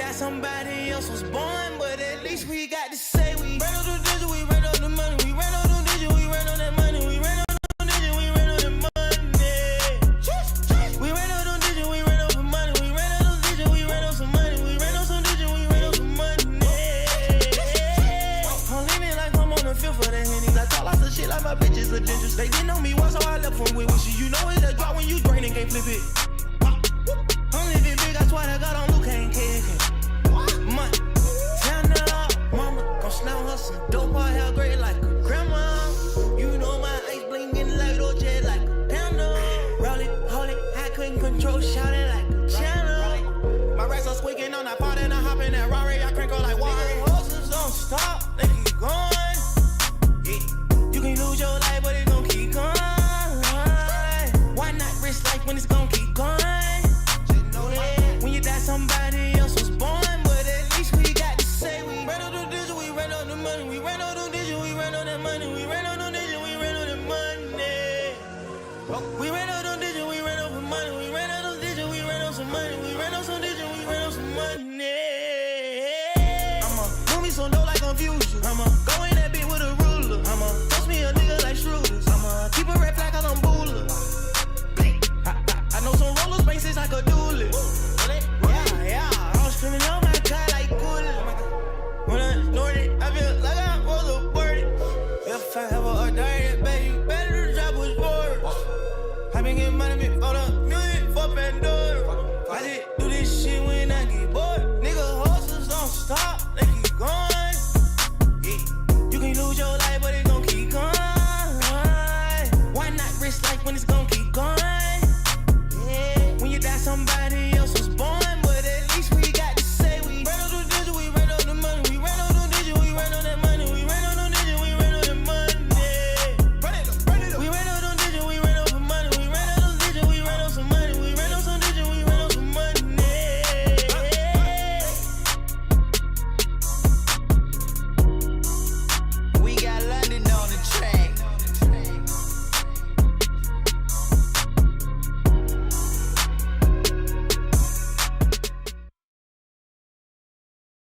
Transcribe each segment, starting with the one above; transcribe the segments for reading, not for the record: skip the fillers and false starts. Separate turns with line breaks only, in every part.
die, somebody else was born, but at least we got to say we ran on the digit, we ran on the money, we ran on the digit, we ran on that money, we ran on the digit, we ran on the money. We ran on the digit, we ran on the money, we ran on the digit, we ran on some money, we ran on some digit, we ran on some money. I'm leaning like I'm on the field for the Hennies. I talk lots of shit like my bitches are dangerous. They didn't know me once, so I left them with wishes. You know it's a drop when you drain and can't flip it. I'm living big, I swear to God, on Luke ain't kicking. Money, turn it up, mama. Gon' snow her some dope, I hell great like a grandma. You know my ice blinking like Dolce, like a panda. Roll it, hold it, I couldn't control, shout it like a channel. My racks are squeaking on that pot and I hop in that Rari, I crank all like water. Horses don't stop, they keep going. Yeah. You can lose your life, but it's gon' keep going. Why not risk life when it's gon' keep going? When you die, somebody else was born, but at least we got to say we ran on the digit, we ran on the money, we ran on the digit, we ran on that money, we ran on the digit, we ran on the money. We ran on the digit, we ran on the money, we ran on the digit, we ran on some money, we ran on some digit, we ran on some money. I'ma do me some dough like confusion. I'ma go in that bitch with a ruler. I'ma toast me a nigga like Schroeder's. I'ma keep a red flag cause I'm booler. I know some roller spaces I could do it. Yeah, I was screaming on my God like cool. When I snorted, I feel like I was aborted. If I ever ordained, baby, you better drop was bored. I been getting money, me all the music for Pandora. I just do this shit when I get bored. Nigga, horses don't stop, they keep going. Yeah, you can lose your life, but it's gon' keep going. Why not risk life when it's gon' keep going? When you die, somebody else was born, but at least we got to say we ran on the digit, we ran on the money, we ran on the digit, we ran on that money, we ran on the digit, we ran on the money. We ran on the digit, we ran on the money, we ran on the digit, we ran on some money, we ran on some digit, we ran on some money. We got London on the track.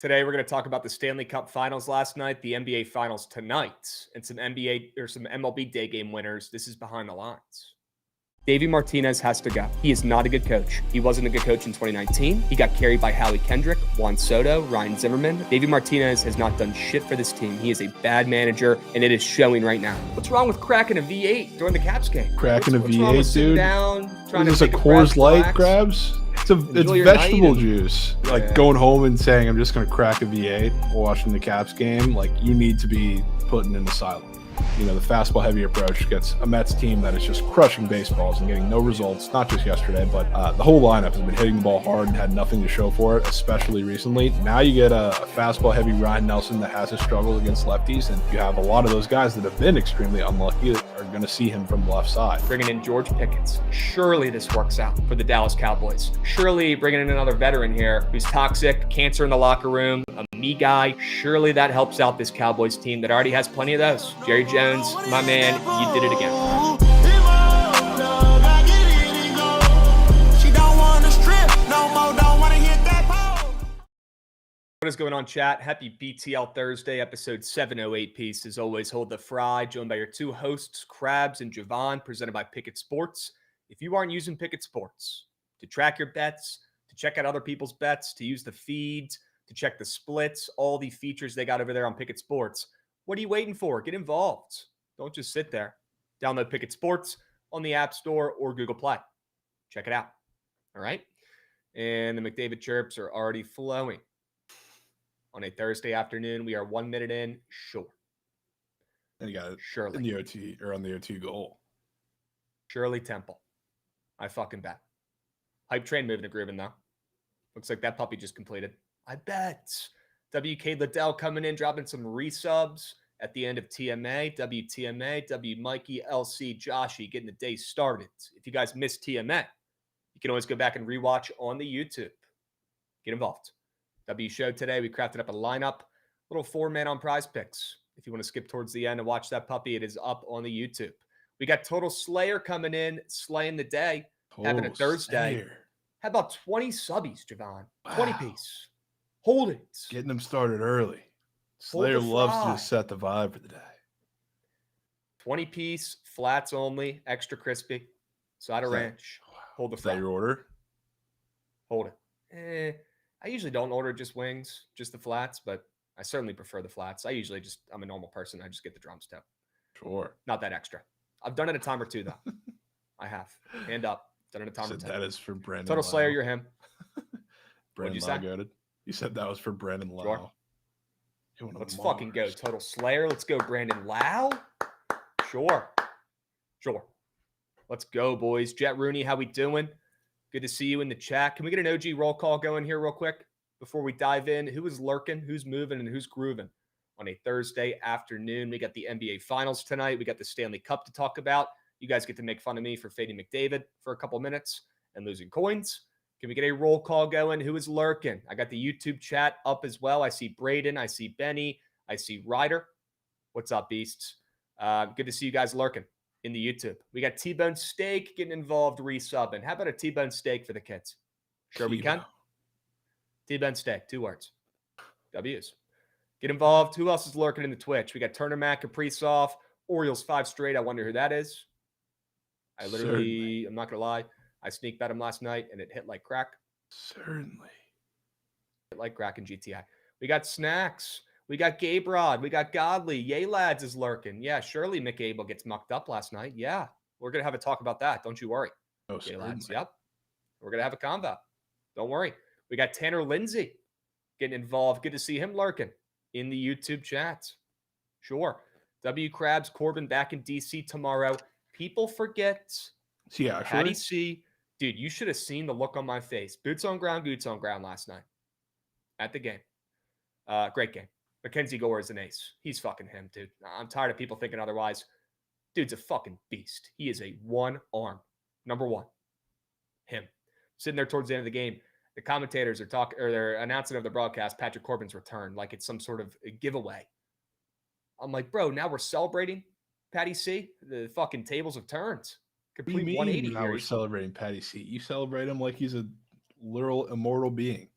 Today, we're going to talk about the Stanley Cup finals last night, the NBA finals tonight, and some NBA or some MLB day game winners. This is Behind the Lines. Davey Martinez has to go. He is not a good coach. He wasn't a good coach in 2019. He got carried by Howie Kendrick, Juan Soto, Ryan Zimmerman. Davey Martinez has not done shit for this team. He is a bad manager, and it is showing right now. What's wrong with cracking a V8 during the Caps game?
Cracking
what's
a V8,
wrong with
dude?
Down, trying
Is
to
this a
take
Coors Light,
relax?
Krabs? It's vegetable juice. Like going home and saying, I'm just going to crack a V8 while watching the Caps game. Like, you need to be put in an asylum. You know, the fastball heavy approach gets a Mets team that is just crushing baseballs and getting no results, not just yesterday, but the whole lineup has been hitting the ball hard and had nothing to show for it, especially recently. Now you get a fastball heavy Ryan Nelson that has his struggles against lefties, and you have a lot of those guys that have been extremely unlucky that are going to see him from the left side.
Bringing in George Pickens. Surely this works out for the Dallas Cowboys. Surely bringing in another veteran here who's toxic, cancer in the locker room, a me guy. Surely that helps out this Cowboys team that already has plenty of those. Jerry Jones, my man, you did it again. What is going on, chat? Happy BTL Thursday, episode 708 piece. As always, hold the fry, joined by your two hosts, Krabs and Jovan, presented by Bookit Sports. If you aren't using Bookit Sports to track your bets, to check out other people's bets, to use the feeds, to check the splits, all the features they got over there on Bookit Sports, what are you waiting for? Get involved. Don't just sit there. Download Bookit Sports on the App Store or Google Play. Check it out. All right? And the McDavid chirps are already flowing. On a Thursday afternoon, we are 1 minute in. Sure.
And you got it
Surely.
in the OT or on the OT goal.
Shirley Temple. I fucking bet. Hype train moving to grooving though. Looks like that puppy just completed. I bet. WK Liddell coming in, dropping some resubs at the end of TMA. WTMA, W Mikey, LC, Joshy, getting the day started. If you guys missed TMA, you can always go back and rewatch on the YouTube. Get involved. W show today, we crafted up a lineup, little 4-man on Prize Picks. If you want to skip towards the end and watch that puppy, it is up on the YouTube. We got Total Slayer coming in, slaying the day, having a Thursday.
Slayer.
How about 20 subbies, Jovan?
Wow.
20 piece. Hold it.
Getting them started early. Slayer loves to just set the vibe for the day.
20-piece, flats only, extra crispy, side of ranch. Hold the fry.
Is that your order?
Hold it. I usually don't order just wings, just the flats, but I certainly prefer the flats. I'm a normal person. I just get the drums too.
Sure.
Not that extra. I've done it a time or two, though. I have. Hand up. Done it a time or two.
That is for Brandon
Total
Lau.
Slayer, you're him.
What'd you say? You said that was for Brandon Lau.
Sure. Let's fucking go. Total Slayer. Let's go, Brandon Lau. Sure. Let's go, boys. Jet Rooney, how we doing? Good to see you in the chat. Can we get an OG roll call going here real quick before we dive in? Who is lurking, who's moving, and who's grooving on a Thursday afternoon? We got the NBA Finals tonight. We got the Stanley Cup to talk about. You guys get to make fun of me for fading McDavid for a couple minutes and losing coins. Can we get a roll call going? Who is lurking? I got the YouTube chat up as well. I see Braden. I see Benny. I see Ryder. What's up, beasts? Good to see you guys lurking in the YouTube. We got T-Bone Steak getting involved, resubbing. How about a T-Bone Steak for the kids? Sure we can. T-Bone Steak, 2 words. W's. Get involved. Who else is lurking in the Twitch? We got Turner Mac, Kaprizov, Orioles 5 straight. I wonder who that is. I'm not going to lie, I sneak bet him last night, and it hit like crack.
Certainly.
Hit like crack in GTI. We got Snacks. We got Gabe Rod. We got Godly. Yay, lads is lurking. Yeah, surely McAble gets mucked up last night. Yeah, we're going to have a talk about that. Don't you worry.
Oh,
Yay, lads. Yep. We're going to have a combo. Don't worry. We got Tanner Lindsay getting involved. Good to see him lurking in the YouTube chat. Sure. W. Krabs, Corbin back in DC tomorrow. People forget.
Yeah,
Patty C. Dude, you should have seen the look on my face. Boots on ground last night at the game. Great game. Mackenzie Gore is an ace. He's fucking him, dude. I'm tired of people thinking otherwise. Dude's a fucking beast. He is a one-arm. Number one. Him. Sitting there towards the end of the game, the commentators they're announcing of the broadcast Patrick Corbin's return like it's some sort of a giveaway. I'm like, bro, now we're celebrating Patty C. The fucking tables have turned. Complete 180
now
here.
We're celebrating Patty C. You celebrate him like he's a literal immortal being.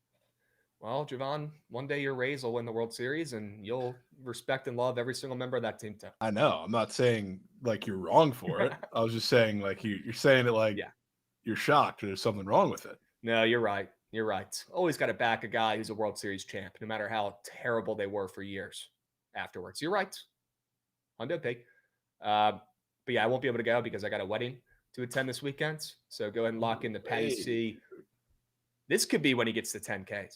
Well, Jovan, one day your Rays will win the World Series, and you'll respect and love every single member of that team too.
I know. I'm not saying like you're wrong for it. I was just saying like you're saying it like you're shocked or there's something wring with it.
No, you're right. You're right. Always got to back a guy who's a World Series champ, no matter how terrible they were for years afterwards. You're right. Hundo Pig. But yeah, I won't be able to go because I got a wedding to attend this weekend. So go ahead and lock in the Patty C. This could be when he gets to 10Ks.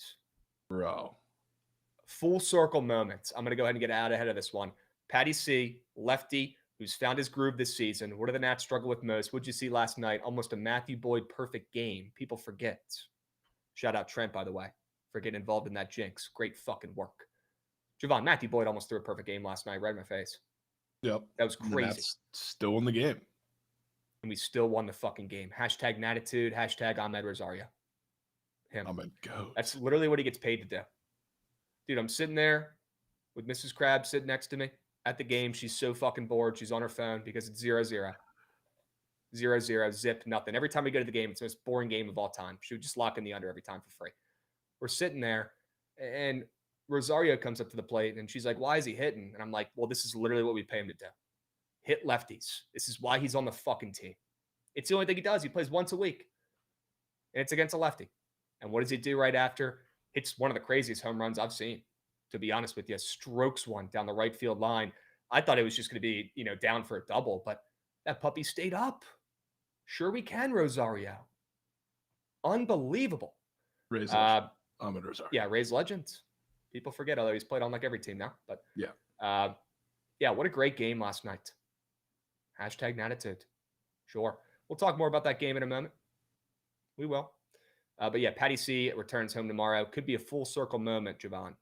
Bro.
Full circle moments. I'm going to go ahead and get out ahead of this one. Patty C, lefty, who's found his groove this season. What do the Nats struggle with most? What'd you see last night? Almost a Matthew Boyd perfect game. People forget. Shout out Trent, by the way, for getting involved in that jinx. Great fucking work. Jovan, Matthew Boyd almost threw a perfect game last night right in my face.
Yep.
That was crazy.
That's still in the game.
And we still won the fucking game. Hashtag Natitude. Hashtag Ahmed Rosario. Him.
Ahmed Goat.
That's literally what he gets paid to do. Dude, I'm sitting there with Mrs. Krabs sitting next to me at the game. She's so fucking bored. She's on her phone because it's 0-0. 0-0, zip, nothing. Every time we go to the game, it's the most boring game of all time. She would just lock in the under every time for free. We're sitting there, and Rosario comes up to the plate, and she's like, why is he hitting? And I'm like, well, this is literally what we pay him to do. Hit lefties. This is why he's on the fucking team. It's the only thing he does. He plays once a week, and it's against a lefty. And what does he do right after? Hits one of the craziest home runs I've seen, to be honest with you. Strokes one down the right field line. I thought it was just going to be, down for a double, but that puppy stayed up. Sure we can, Rosario. Unbelievable.
Rays legend. Ahmed Rosario.
Yeah, Rays legend. People forget, although he's played on like every team now. But
yeah,
what a great game last night. Hashtag Natitude. Sure. We'll talk more about that game in a moment. We will. But yeah, Patty C returns home tomorrow. Could be a full circle moment, Jovan.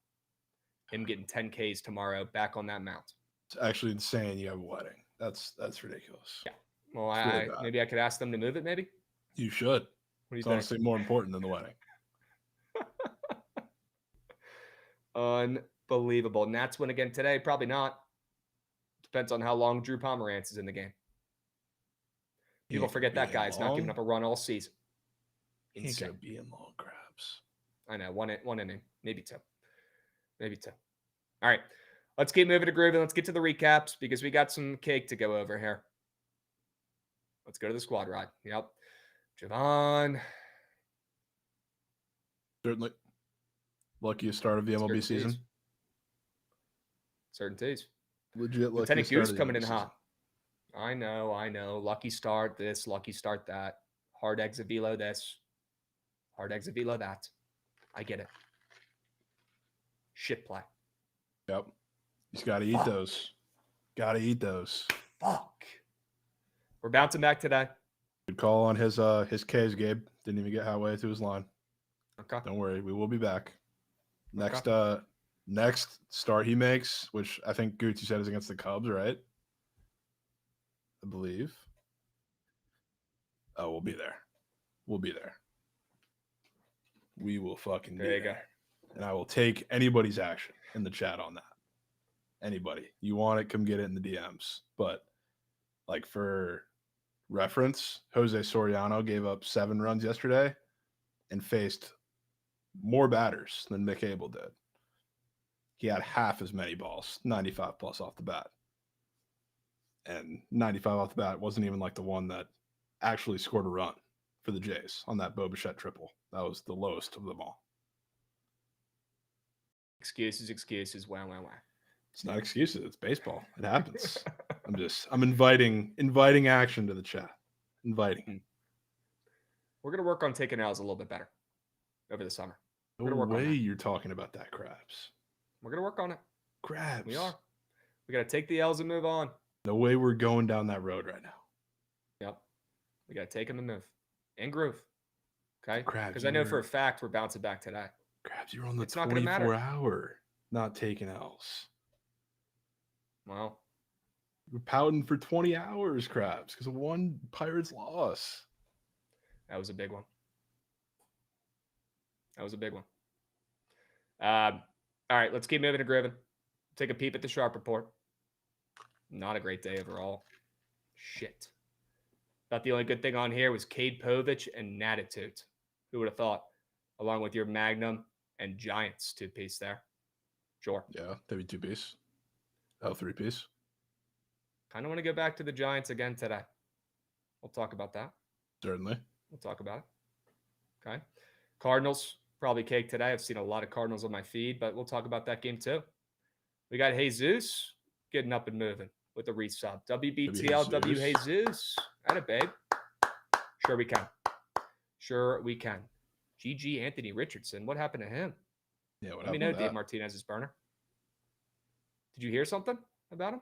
Him getting 10Ks tomorrow, back on that mount.
It's actually insane you have a wedding. That's ridiculous.
Yeah. Well, maybe I could ask them to move it, maybe?
You should.
What do you
it's
think?
honestly more important than the wedding.
Unbelievable. Nats win again today? Probably not. Depends on how long Drew Pomerantz is in the game. People forget that guy's not giving up a run all season.
He ain't gonna be in long, Krabs.
I know. One inning, maybe two. Maybe two. All right. Let's keep moving to grooving. Let's get to the recaps because we got some cake to go over here. Let's go to the squad ride. Yep. Jovan.
Certainly. Luckiest start of the MLB season.
Certainties.
Legit luckiest
Lieutenant
start
Goose
of the
coming in
MLB
hot. I know. Lucky start this, lucky start that. Hard exit velo this. Hard exit velo that. I get it. Shit play.
Yep. He's got to eat those. Got to eat those.
Fuck. We're bouncing back today.
Good call on his K's, Gabe. Didn't even get halfway to his line.
Okay.
Don't worry. We will be back. Next
Okay.
next start he makes, which I think Gooch, you said is against the Cubs, right? I believe. Oh, we'll be there. We'll be there. We will fucking be there.
Go.
And I will take anybody's action in the chat on that. Anybody. You want it, come get it in the DMs. But like for reference, Jose Soriano gave up 7 runs yesterday and faced more batters than Mick Abel did. He had half as many balls, 95 plus off the bat. And 95 off the bat wasn't even like the one that actually scored a run for the Jays on that Bo Bichette triple. That was the lowest of them all.
Excuses. Wow.
It's not excuses. It's baseball. It happens. I'm inviting action to the chat. Inviting.
We're going to work on taking L's a little bit better over the summer.
No way you're talking about that, Krabs.
We're going to work on it.
Krabs.
We are. We got to take the L's and move on.
No way we're going down that road right now.
Yep. We got to take them and move. And groove. Okay?
Krabs.
Because I know for a fact we're bouncing back today.
Krabs, you're on the
It's not gonna matter.
24-hour not taking L's.
Well.
We're pouting for 20 hours, Krabs, because of one Pirates loss.
That was a big one. All right, let's keep moving to Griven. Take a peep at the Sharp report. Not a great day overall. Shit. Thought the only good thing on here was Cade Povich and Natitude. Who would have thought? Along with your Magnum and Giants 2-piece there. Sure.
Yeah, maybe 2-piece. Oh, 3-piece.
Kind of want to go back to the Giants again today. We'll talk about that.
Certainly.
We'll talk about it. Okay. Cardinals, probably cake today. I've seen a lot of Cardinals on my feed, but we'll talk about that game too. We got Jesus getting up and moving with a resub. WBTLW Jesus. Atta babe. Sure we can. GG Anthony Richardson. What happened to him?
Yeah,
Let me know Dave Martinez's burner. Did you hear something about him?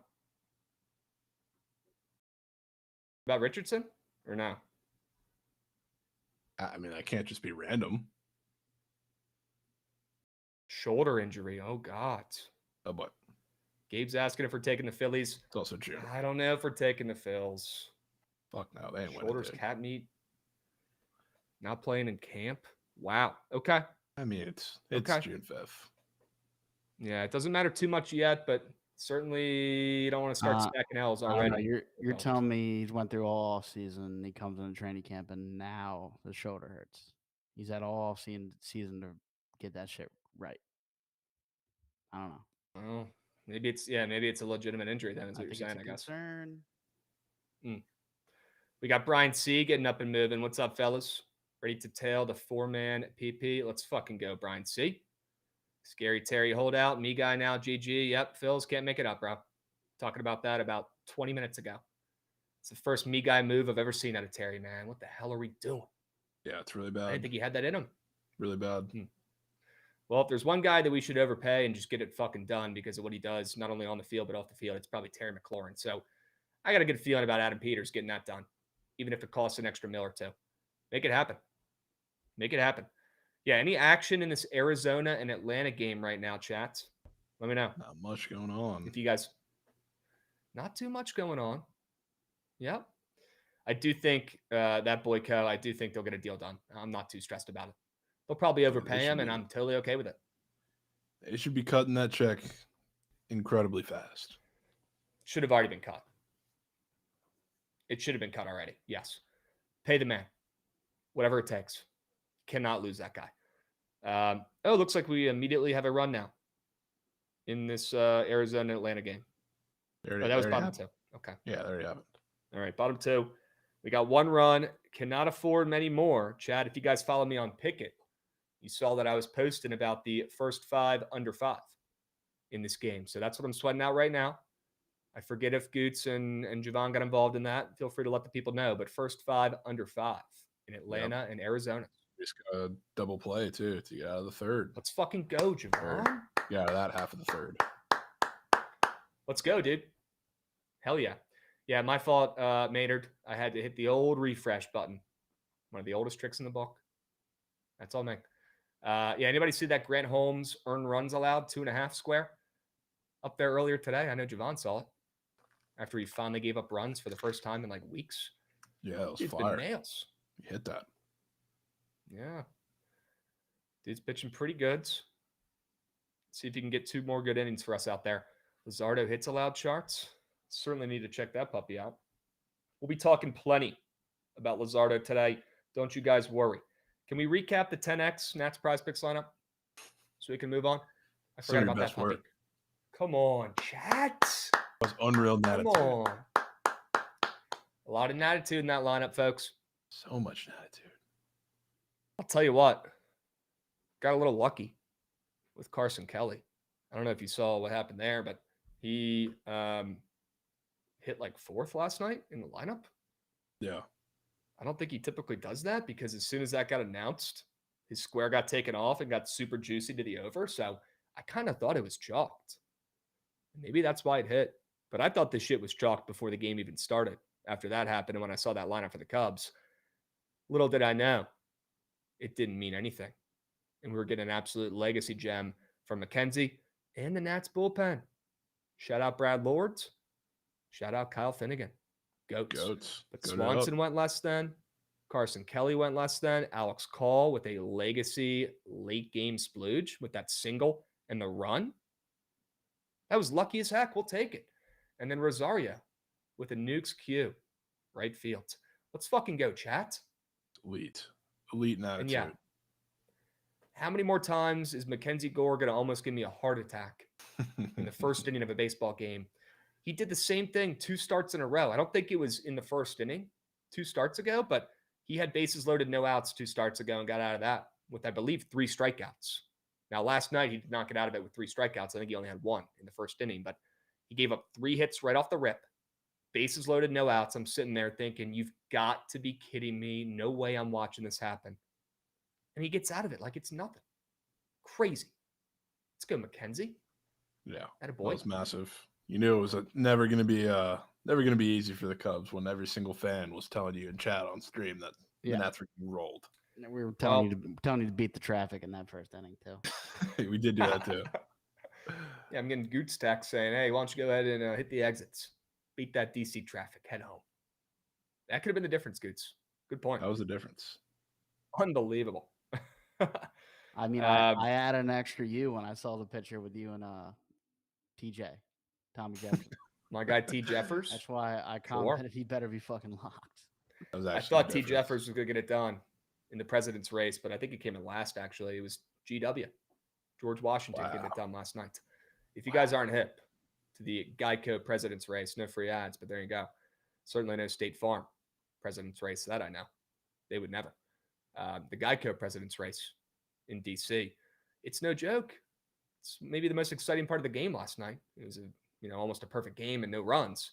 About Richardson or no?
I mean, that can't just be random.
Shoulder injury. Oh, God.
Oh, but
Gabe's asking if we're taking the Phillies.
It's also June.
I don't know if we're taking the Phils.
Fuck no, they ain't winning.
Shoulders, cat meat. Not playing in camp. Wow. Okay.
I mean, it's okay. June 5th.
Yeah, it doesn't matter too much yet, but certainly you don't want to start stacking L's already.
You're telling me he went through all off season. He comes into training camp and now the shoulder hurts. He's had all off season to get that shit right. I don't know.
Well, maybe it's a legitimate injury then. Is what you're saying? I guess.
Concern.
We got Brian C getting up and moving. What's up, fellas? Ready to tail the 4-man PP? Let's fucking go, Brian C. Scary Terry holdout. Me guy now. GG. Yep. Phils can't make it up, bro. Talking about that about 20 minutes ago. It's the first me guy move I've ever seen out of Terry, man. What the hell are we doing?
Yeah, it's really bad.
I didn't think he had that in him.
Really bad.
Well, if there's one guy that we should overpay and just get it fucking done because of what he does, not only on the field, but off the field, it's probably Terry McLaurin. So I got a good feeling about Adam Peters getting that done, even if it costs an extra $1 or $2 million. Make it happen. Make it happen. Yeah, any action in this Arizona and Atlanta game right now, chat? Let me know.
Not much going on.
If you guys, not too much going on. Yep. I do think that Boyko, I do think they'll get a deal done. I'm not too stressed about it. They'll probably overpay him, and I'm totally okay with it.
They should be cutting that check incredibly fast.
Should have already been cut. It should have been cut already. Yes. Pay the man. Whatever it takes. Cannot lose that guy. Looks like we immediately have a run now in this Arizona-Atlanta game. That was bottom 2. Okay.
Yeah, there you have it.
All right, bottom 2. We got 1 run. Cannot afford many more. Chad, if you guys follow me on Pickit, you saw that I was posting about the first 5 under 5 in this game. So that's what I'm sweating out right now. I forget if Goots and Jovan got involved in that. Feel free to let the people know. But first 5 under 5 in Atlanta and Arizona.
Just got a double play, too, to get out of the third.
Let's fucking go, Jovan.
Get out of that half of the third.
Let's go, dude. Hell yeah. Yeah, my fault, Maynard. I had to hit the old refresh button. One of the oldest tricks in the book. That's all, man. Anybody see that Grant Holmes earned runs allowed 2.5 square up there earlier today? I know Jovan saw it after he finally gave up runs for the first time in like weeks.
Yeah, it was
Dude's
fire.
been nails.
You hit that.
Yeah. Dude's pitching pretty good. Let's see if he can get 2 more good innings for us out there. Luzardo hits allowed charts. Certainly need to check that puppy out. We'll be talking plenty about Luzardo today. Don't you guys worry. Can we recap the 10X Nats Prize Picks lineup so we can move on? I forgot about that puppy. Come on, chat.
That was unreal attitude.
Come on. A lot of attitude in that lineup, folks.
So much attitude.
I'll tell you what. Got a little lucky with Carson Kelly. I don't know if you saw what happened there, but he hit like 4th last night in the lineup.
Yeah.
I don't think he typically does that because as soon as that got announced, his square got taken off and got super juicy to the over. So I kind of thought it was chalked. Maybe that's why it hit. But I thought this shit was chalked before the game even started. After that happened and when I saw that lineup for the Cubs, little did I know, it didn't mean anything. And we were getting an absolute legacy gem from McKenzie and the Nats bullpen. Shout out Brad Lords. Shout out Kyle Finnegan. Goats. But Swanson went less than. Carson Kelly went less than. Alex Call with a legacy late game splooge with that single and the run. That was lucky as heck. We'll take it. And then Rosario with a Nukes Q. Right field. Let's fucking go, chat.
Elite in attitude.
And yeah. How many more times is Mackenzie Gore going to almost give me a heart attack in the first inning of a baseball game? He did the same thing 2 starts in a row. I don't think it was in the first inning 2 starts ago, but he had bases loaded, no outs 2 starts ago and got out of that with, I believe, 3 strikeouts. Now, last night, he did not get out of it with 3 strikeouts. I think he only had 1 in the first inning, but he gave up 3 hits right off the rip. Bases loaded, no outs. I'm sitting there thinking, you've got to be kidding me. No way I'm watching this happen. And he gets out of it like it's nothing. Crazy. Let's go, Mackenzie.
Yeah,
that
was massive. You knew it was never going to be easy for the Cubs when every single fan was telling you in chat on stream that the Nats were rolled.
We were telling you to beat the traffic in that first inning too.
We did do that too.
Yeah, I'm getting Goots text saying, "Hey, why don't you go ahead and hit the exits, beat that DC traffic, head home." That could have been the difference, Goots. Good point.
That was the difference.
Unbelievable.
I mean, I added an extra U when I saw the picture with you and TJ, Tommy Jefferson.
My guy T. Jeffers.
That's why I commented he better be fucking locked.
I thought T. Jeffers was going to get it done in the president's race, but I think he came in last, actually. It was GW. George Washington getting it done last night. If you guys aren't hip to the Geico president's race, no free ads, but there you go. Certainly no State Farm president's race. That I know. They would never. The Geico president's race in D.C. It's no joke. It's maybe the most exciting part of the game last night. It was almost a perfect game and no runs.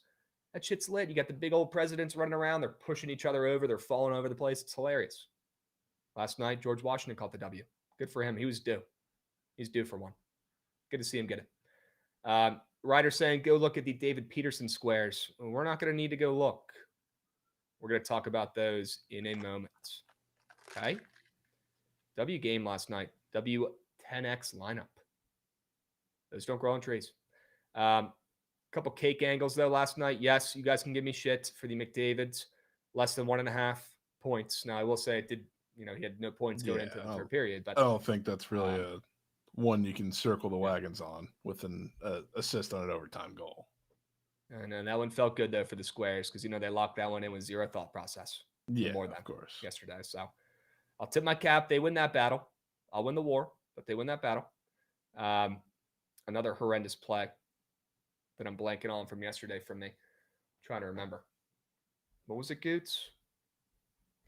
That shit's lit. You got the big old presidents running around. They're pushing each other over. They're falling over the place. It's hilarious. Last night, George Washington caught the W. Good for him. He was due. He's due for one. Good to see him get it. Ryder saying, go look at the David Peterson squares. We're not going to need to go look. We're going to talk about those in a moment. Okay. W game last night. W10X lineup. Those don't grow on trees. Couple cake angles, though, last night. Yes, you guys can give me shit for the McDavids. Less than 1.5 points. Now, I will say it did, he had no points going into the third period. But
I don't think that's really one you can circle the wagons on with an assist on an overtime goal.
And that one felt good, though, for the squares because, they locked that one in with zero thought process.
Yeah,
more than
of course.
Yesterday. So I'll tip my cap. They win that battle. I'll win the war, but they win that battle. Another horrendous play that I'm blanking on from yesterday from me. I'm trying to remember. What was it, Goots?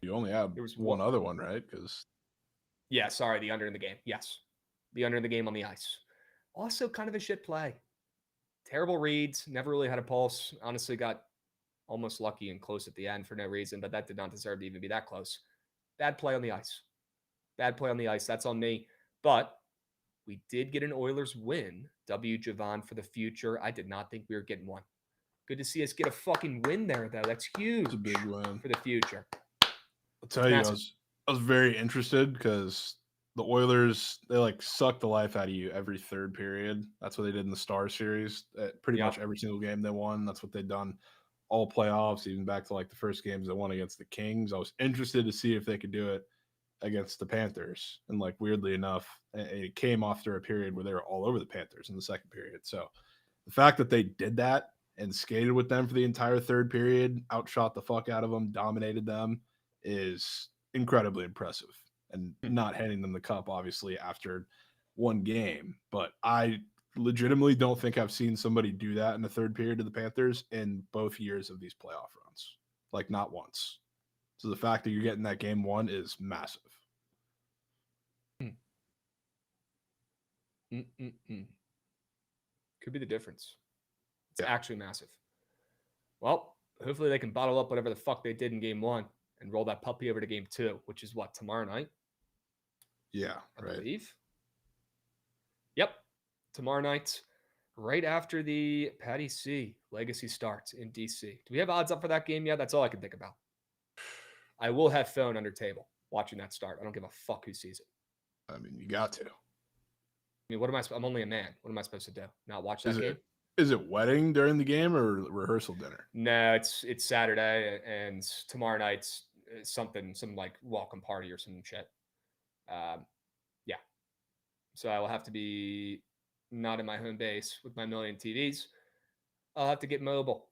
You only have one other one, right? Because
yeah, sorry, the under in the game. Yes, the under in the game on the ice. Also, kind of a shit play. Terrible reads. Never really had a pulse. Honestly, got almost lucky and close at the end for no reason, but that did not deserve to even be that close. Bad play on the ice. Bad play on the ice. That's on me. But we did get an Oilers win. W. Jovan for the future. I did not think we were getting one. Good to see us get a fucking win there, though. That's huge.
It's a big win
for the future.
I'll tell you, I was very interested because the Oilers, they like suck the life out of you every third period. That's what they did in the Star Series. Pretty much every single game they won. That's what they've done all playoffs, even back to like the first games they won against the Kings. I was interested to see if they could do it against the Panthers. And like weirdly enough, it came after a period where they were all over the Panthers in the second period. So the fact that they did that and skated with them for the entire third period, outshot the fuck out of them, dominated them, is incredibly impressive. And not handing them the cup, obviously, after one game. But I legitimately don't think I've seen somebody do that in the third period to the Panthers in both years of these playoff runs. Like, not once. So the fact that you're getting that game one is massive.
Could be the difference. It's actually massive. Well, hopefully they can bottle up whatever the fuck they did in game one and roll that puppy over to game two, which is what, tomorrow night?
Yeah,
I believe. Yep. Tomorrow night, right after the Patty C Legacy starts in DC. Do we have odds up for that game yet? That's all I can think about. I will have phone under table watching that start. I don't give a fuck who sees it.
I mean, you got to.
I mean, what am I? I'm only a man. What am I supposed to do? Not watch that game?
Is it wedding during the game or rehearsal dinner?
No, it's Saturday and tomorrow night's some like welcome party or some shit. Yeah. So I will have to be not in my home base with my million TVs. I'll have to get mobile.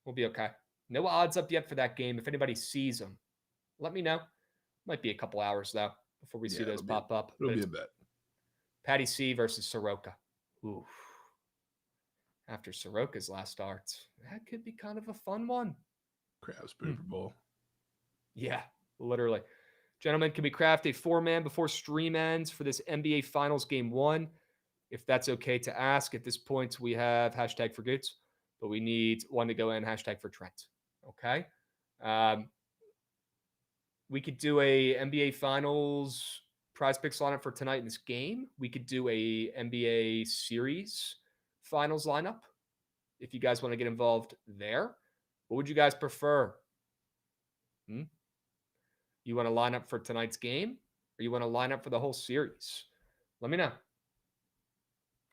We'll be okay. No odds up yet for that game. If anybody sees them, let me know. Might be a couple hours though before we see those pop up.
It'll be a bet.
Patty C versus Soroka. Oof. After Soroka's last start, that could be kind of a fun one.
Krabs Super Bowl.
Yeah, literally. Gentlemen, can we craft a 4-man before stream ends for this NBA Finals Game 1? If that's okay to ask. At this point, we have hashtag for Goots, but we need one to go in, hashtag for Trent. Okay? We could do a NBA Finals prize picks lineup for tonight in this game. We could do a NBA Series Finals lineup if you guys want to get involved there. What would you guys prefer? You want to line up for tonight's game, or you want to line up for the whole series? Let me know,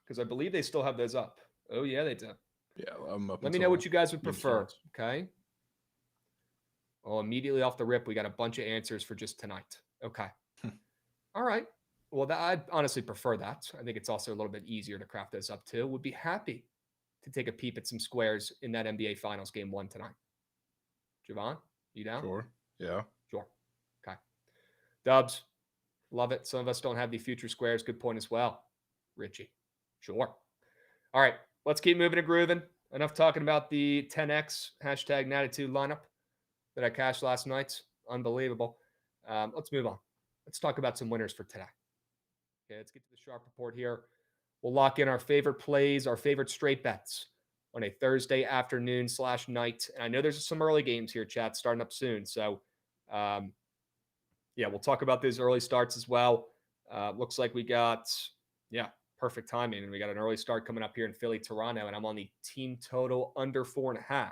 because I believe they still have those up. Oh yeah, they do.
Yeah, I'm up.
Let me know what you guys would prefer. Okay. Well, immediately off the rip, we got a bunch of answers for just tonight. Okay. All right. Well, I'd honestly prefer that. I think it's also a little bit easier to craft those up too. Would be happy to take a peep at some squares in that NBA Finals Game 1 tonight. Jovan, you down?
Sure. Yeah.
Sure. Okay. Dubs, love it. Some of us don't have the future squares. Good point as well. Richie. Sure. All right. Let's keep moving and grooving. Enough talking about the 10X hashtag Natitude lineup that I cashed last night. Unbelievable. Let's move on. Let's talk about some winners for today. Okay, let's get to the sharp report here. We'll lock in our favorite plays, our favorite straight bets on a Thursday afternoon / night. And I know there's some early games here, chat, starting up soon. So, we'll talk about those early starts as well. Looks like we got, perfect timing. And we got an early start coming up here in Philly, Toronto. And I'm on the team total under 4.5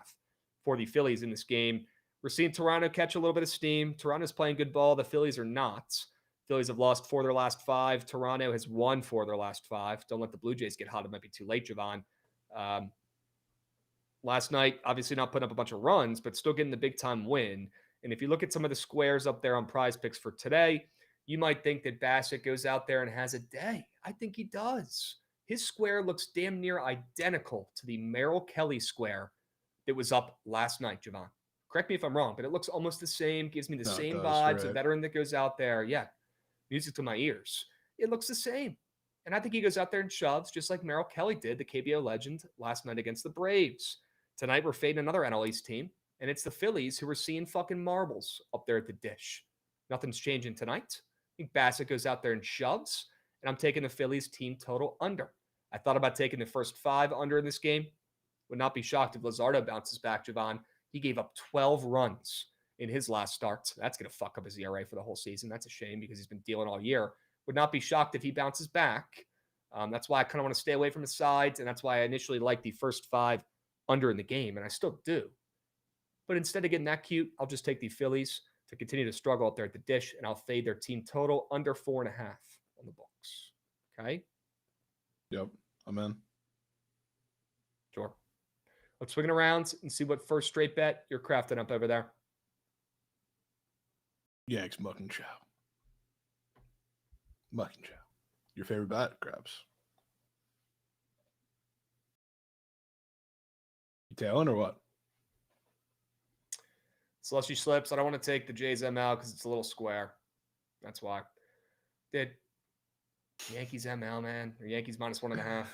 for the Phillies in this game. We're seeing Toronto catch a little bit of steam. Toronto's playing good ball. The Phillies are not. Phillies have lost 4 of their last 5. Toronto has won 4 of their last 5. Don't let the Blue Jays get hot. It might be too late, Jovan. Last night, obviously not putting up a bunch of runs, but still getting the big-time win. And if you look at some of the squares up there on prize picks for today, you might think that Bassett goes out there and has a day. I think he does. His square looks damn near identical to the Merrill Kelly square that was up last night, Jovan. Correct me if I'm wrong, but it looks almost the same, gives me the same vibes, right? A veteran that goes out there. Yeah. music to my ears. It looks the same. And I think he goes out there and shoves just like Merrill Kelly did, the KBO legend, last night against the Braves. Tonight, we're fading another NL East team, and it's the Phillies who are seeing fucking marbles up there at the dish. Nothing's changing tonight. I think Bassett goes out there and shoves, and I'm taking the Phillies team total under. I thought about taking the first 5 under in this game. Would not be shocked if Luzardo bounces back, Jovan. He gave up 12 runs in his last start. That's going to fuck up his ERA for the whole season. That's a shame because he's been dealing all year. Would not be shocked if he bounces back. That's why I kind of want to stay away from the sides, and that's why I initially liked the first 5 under in the game, and I still do. But instead of getting that cute, I'll just take the Phillies to continue to struggle up there at the dish, and I'll fade their team total under 4.5 on the books. Okay?
Yep, I'm in.
Sure. Let's swing it around and see what first straight bet you're crafting up over there.
Yanks Muck and Chow. Muck and Chow. Your favorite bet, Krabs? You tailing or what?
Slushy slips. I don't want to take the Jays ML because it's a little square. That's why. Did Yankees ML, man? Or Yankees minus 1.5?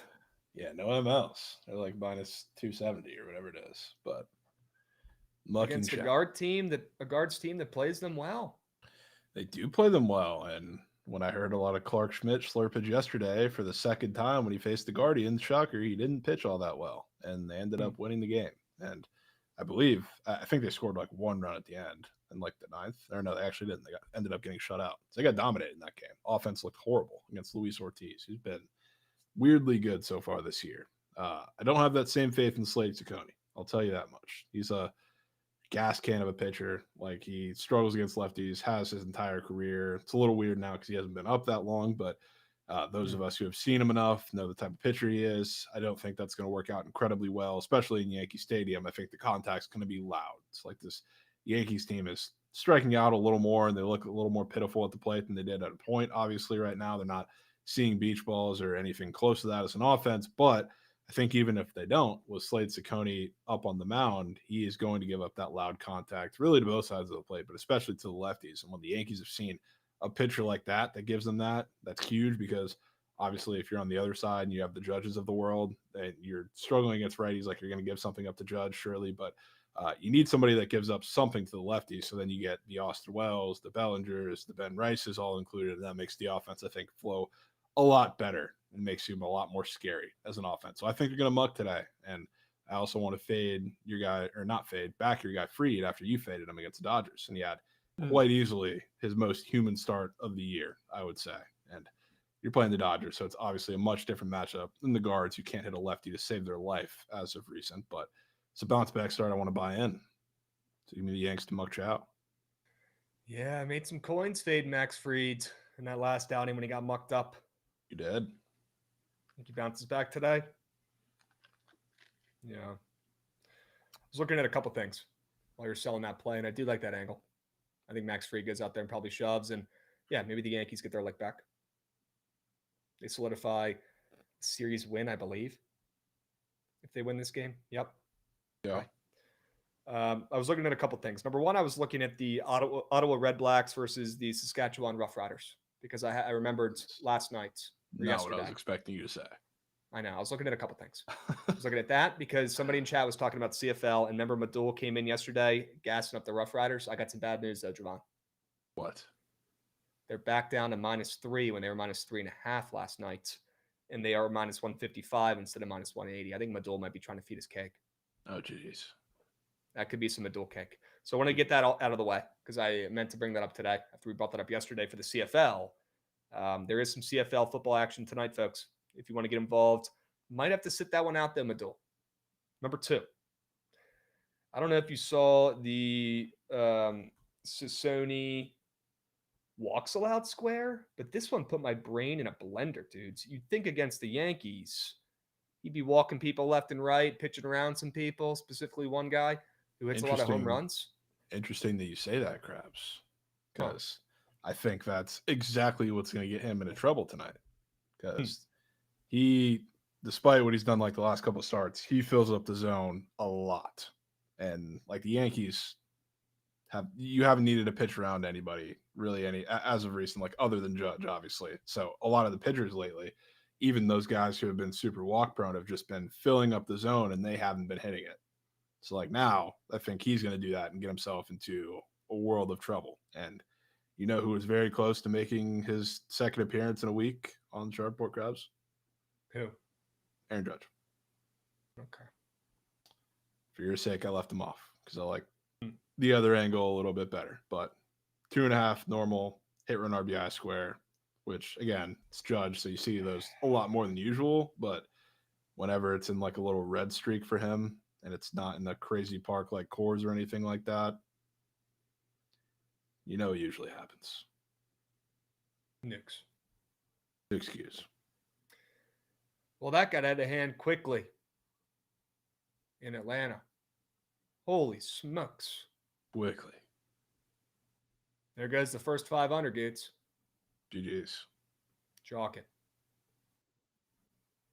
Yeah, no MLs. They're like minus 270 or whatever it is. But Muck
against
and
a
Chow.
guards team that plays them well.
They do play them well. And when I heard a lot of Clark Schmidt slurpage yesterday for the second time when he faced the Guardians, shocker, he didn't pitch all that well. And they ended up winning the game. And I think they scored like 1 run at the end in like the 9th. Or no, they actually didn't. They ended up getting shut out. So they got dominated in that game. Offense looked horrible against Luis Ortiz, who's been weirdly good so far this year. I don't have that same faith in Slade Ciccone. I'll tell you that much. He's a gas can of a pitcher. Like, he struggles against lefties, has his entire career. It's a little weird now because he hasn't been up that long, but those of us who have seen him enough know the type of pitcher he is. I don't think that's going to work out incredibly well, especially in Yankee Stadium. I think the contact's going to be loud. It's like this Yankees team is striking out a little more, and they look a little more pitiful at the plate than they did at a point. Obviously, right now, they're not seeing beach balls or anything close to that as an offense, but I think even if they don't, with Slade Ciccone up on the mound, he is going to give up that loud contact, really to both sides of the plate, but especially to the lefties. And when the Yankees have seen a pitcher like that gives them that's huge, because obviously if you're on the other side and you have the Judges of the world and you're struggling against righties, like, you're going to give something up to Judge, surely, but you need somebody that gives up something to the lefties. So then you get the Austin Wells, the Bellingers, the Ben Rices all included, and that makes the offense, I think, flow a lot better and makes him a lot more scary as an offense. So I think you're going to muck today. And I also want to fade your guy, or not fade, back your guy Fried after you faded him against the Dodgers. And he had quite easily his most human start of the year, I would say. And you're playing the Dodgers, so it's obviously a much different matchup than the Guards, who can't hit a lefty to save their life as of recent. But it's a bounce back start I want to buy in. So give me the Yanks to muck Chow.
Yeah, I made some coins fade Max Fried in that last outing when he got mucked up.
You did?
I think he bounces back today. Yeah. I was looking at a couple things while you're selling that play, and I do like that angle. I think Max Fried goes out there and probably shoves, and yeah, maybe the Yankees get their lick back. They solidify a series win, I believe, if they win this game. Yep.
Yeah.
Okay. I was looking at a couple things. Number one, I was looking at the Ottawa Red Blacks versus the Saskatchewan Roughriders, because I remembered last night.
Not what I was expecting you to say.
I know. I was looking at a couple things. I was looking at that because somebody in chat was talking about CFL, and remember Madul came in yesterday gassing up the Rough Riders. I got some bad news though, Jovan.
What?
They're back down to -3 when they were -3.5 last night, and they are -155 instead of -180. I think Madul might be trying to feed his cake.
Oh, jeez.
That could be some Madul cake. So I want to get that all out of the way because I meant to bring that up today after we brought that up yesterday for the CFL. There is some CFL football action tonight, folks. If you want to get involved, might have to sit that one out there, Madul. Number two, I don't know if you saw the Sony walks allowed square, but this one put my brain in a blender, dudes. You'd think against the Yankees, he'd be walking people left and right, pitching around some people, specifically one guy who hits a lot of home runs.
Interesting that you say that, Krabs, because I think that's exactly what's going to get him into trouble tonight. Because he, despite what he's done like the last couple of starts, he fills up the zone a lot. And like the Yankees, you haven't needed to pitch around anybody really as of recent, like other than Judge, obviously. So a lot of the pitchers lately, even those guys who have been super walk prone, have just been filling up the zone and they haven't been hitting it. So like now, I think he's going to do that and get himself into a world of trouble. And you know who was very close to making his second appearance in a week on the Sharport Krabs?
Who?
Aaron Judge.
Okay.
For your sake, I left him off because I like the other angle a little bit better. But 2.5 normal hit run RBI square, which again, it's Judge, so you see those a lot more than usual. But whenever it's in like a little red streak for him and it's not in the crazy park like Coors or anything like that, you know it usually happens.
Nix.
Excuse.
Well, that got out of hand quickly in Atlanta. Holy smokes.
Quickly.
There goes the first 500, Gates.
GG's.
Chalk it.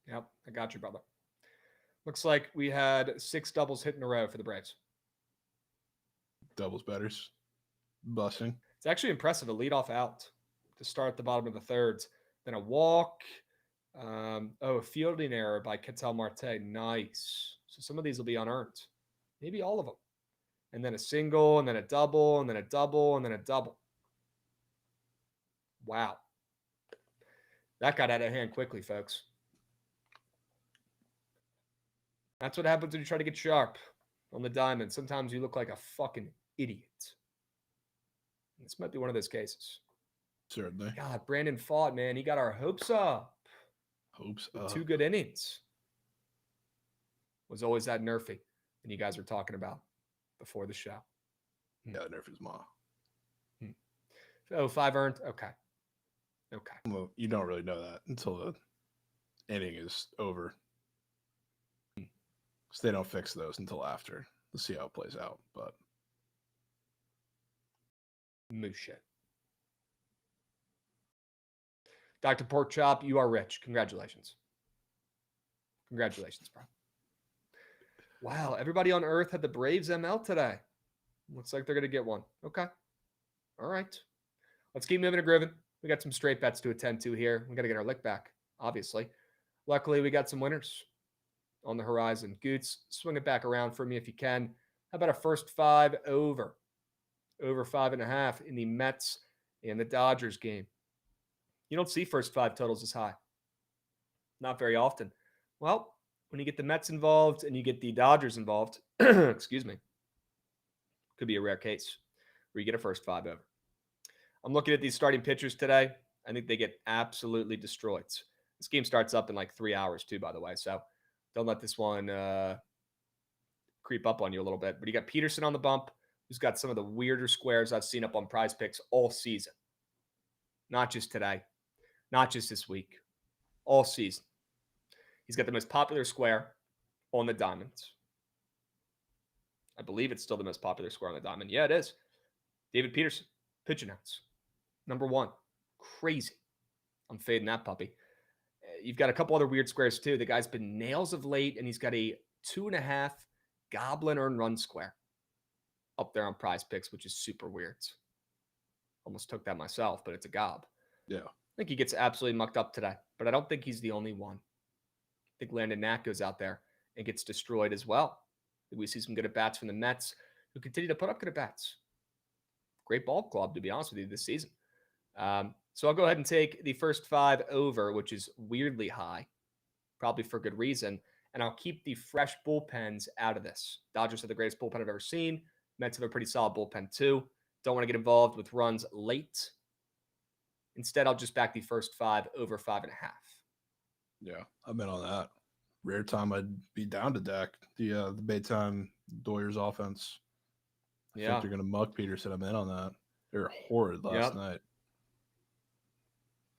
Yep, I got you, brother. Looks like we had 6 doubles hit in a row for the Braves.
Doubles betters. Busting.
It's actually impressive. A leadoff out to start at the bottom of the thirds. Then a walk. A fielding error by Ketel Marte. Nice. So some of these will be unearned. Maybe all of them. And then a single, and then a double, and then a double, and then a double. Wow. That got out of hand quickly, folks. That's what happens when you try to get sharp on the diamond. Sometimes you look like a fucking idiot. This might be one of those cases.
Certainly.
God, Brandon fought, man. He got our hopes up.
Hopes up.
2 good innings. Was always that nerfy that you guys were talking about before the show.
Yeah, nerfy's ma.
Oh, 5 earned? Okay.
Well, you don't really know that until the inning is over. So they don't fix those until after. Let's see how it plays out. But
Moose shit. Dr. Pork Chop, you are rich. Congratulations. Congratulations, bro. Wow, everybody on Earth had the Braves ML today. Looks like they're going to get one. Okay. All right. Let's keep moving and grooving. We got some straight bets to attend to here. We got to get our lick back, obviously. Luckily, we got some winners on the horizon. Goots, swing it back around for me if you can. How about a first 5 over? Over 5.5 in the Mets and the Dodgers game. You don't see first 5 totals this high. Not very often. Well, when you get the Mets involved and you get the Dodgers involved, excuse me, could be a rare case where you get a first 5 over. I'm looking at these starting pitchers today. I think they get absolutely destroyed. This game starts up in like 3 hours too, by the way. So don't let this one creep up on you a little bit. But you got Peterson on the bump, who's got some of the weirder squares I've seen up on Prize Picks all season. Not just today. Not just this week. All season. He's got the most popular square on the diamonds. I believe it's still the most popular square on the diamond. Yeah, it is. David Peterson, pitch announce. Number 1. Crazy. I'm fading that puppy. You've got a couple other weird squares too. The guy's been nails of late, and he's got a 2.5 goblin earned run square up there on Prize Picks, which is super weird. Almost took that myself, but it's a gob.
yeah.
I think he gets absolutely mucked up today, but I don't think he's the only one. I think Landon Knack goes out there and gets destroyed as well. We see some good at-bats from the Mets, who continue to put up good at-bats. Great ball club, to be honest with you, this season. So I'll go ahead and take the first 5 over, which is weirdly high, probably for good reason, and I'll keep the fresh bullpens out of this. Dodgers have the greatest bullpen I've ever seen. Mets have a pretty solid bullpen too. Don't want to get involved with runs late. Instead, I'll just back the first 5 over 5.5.
Yeah, I'm in on that. Rare time I'd be down to deck the Baytime Doyers offense. I think they're going to muck Peterson. I'm in on that. They were horrid last night.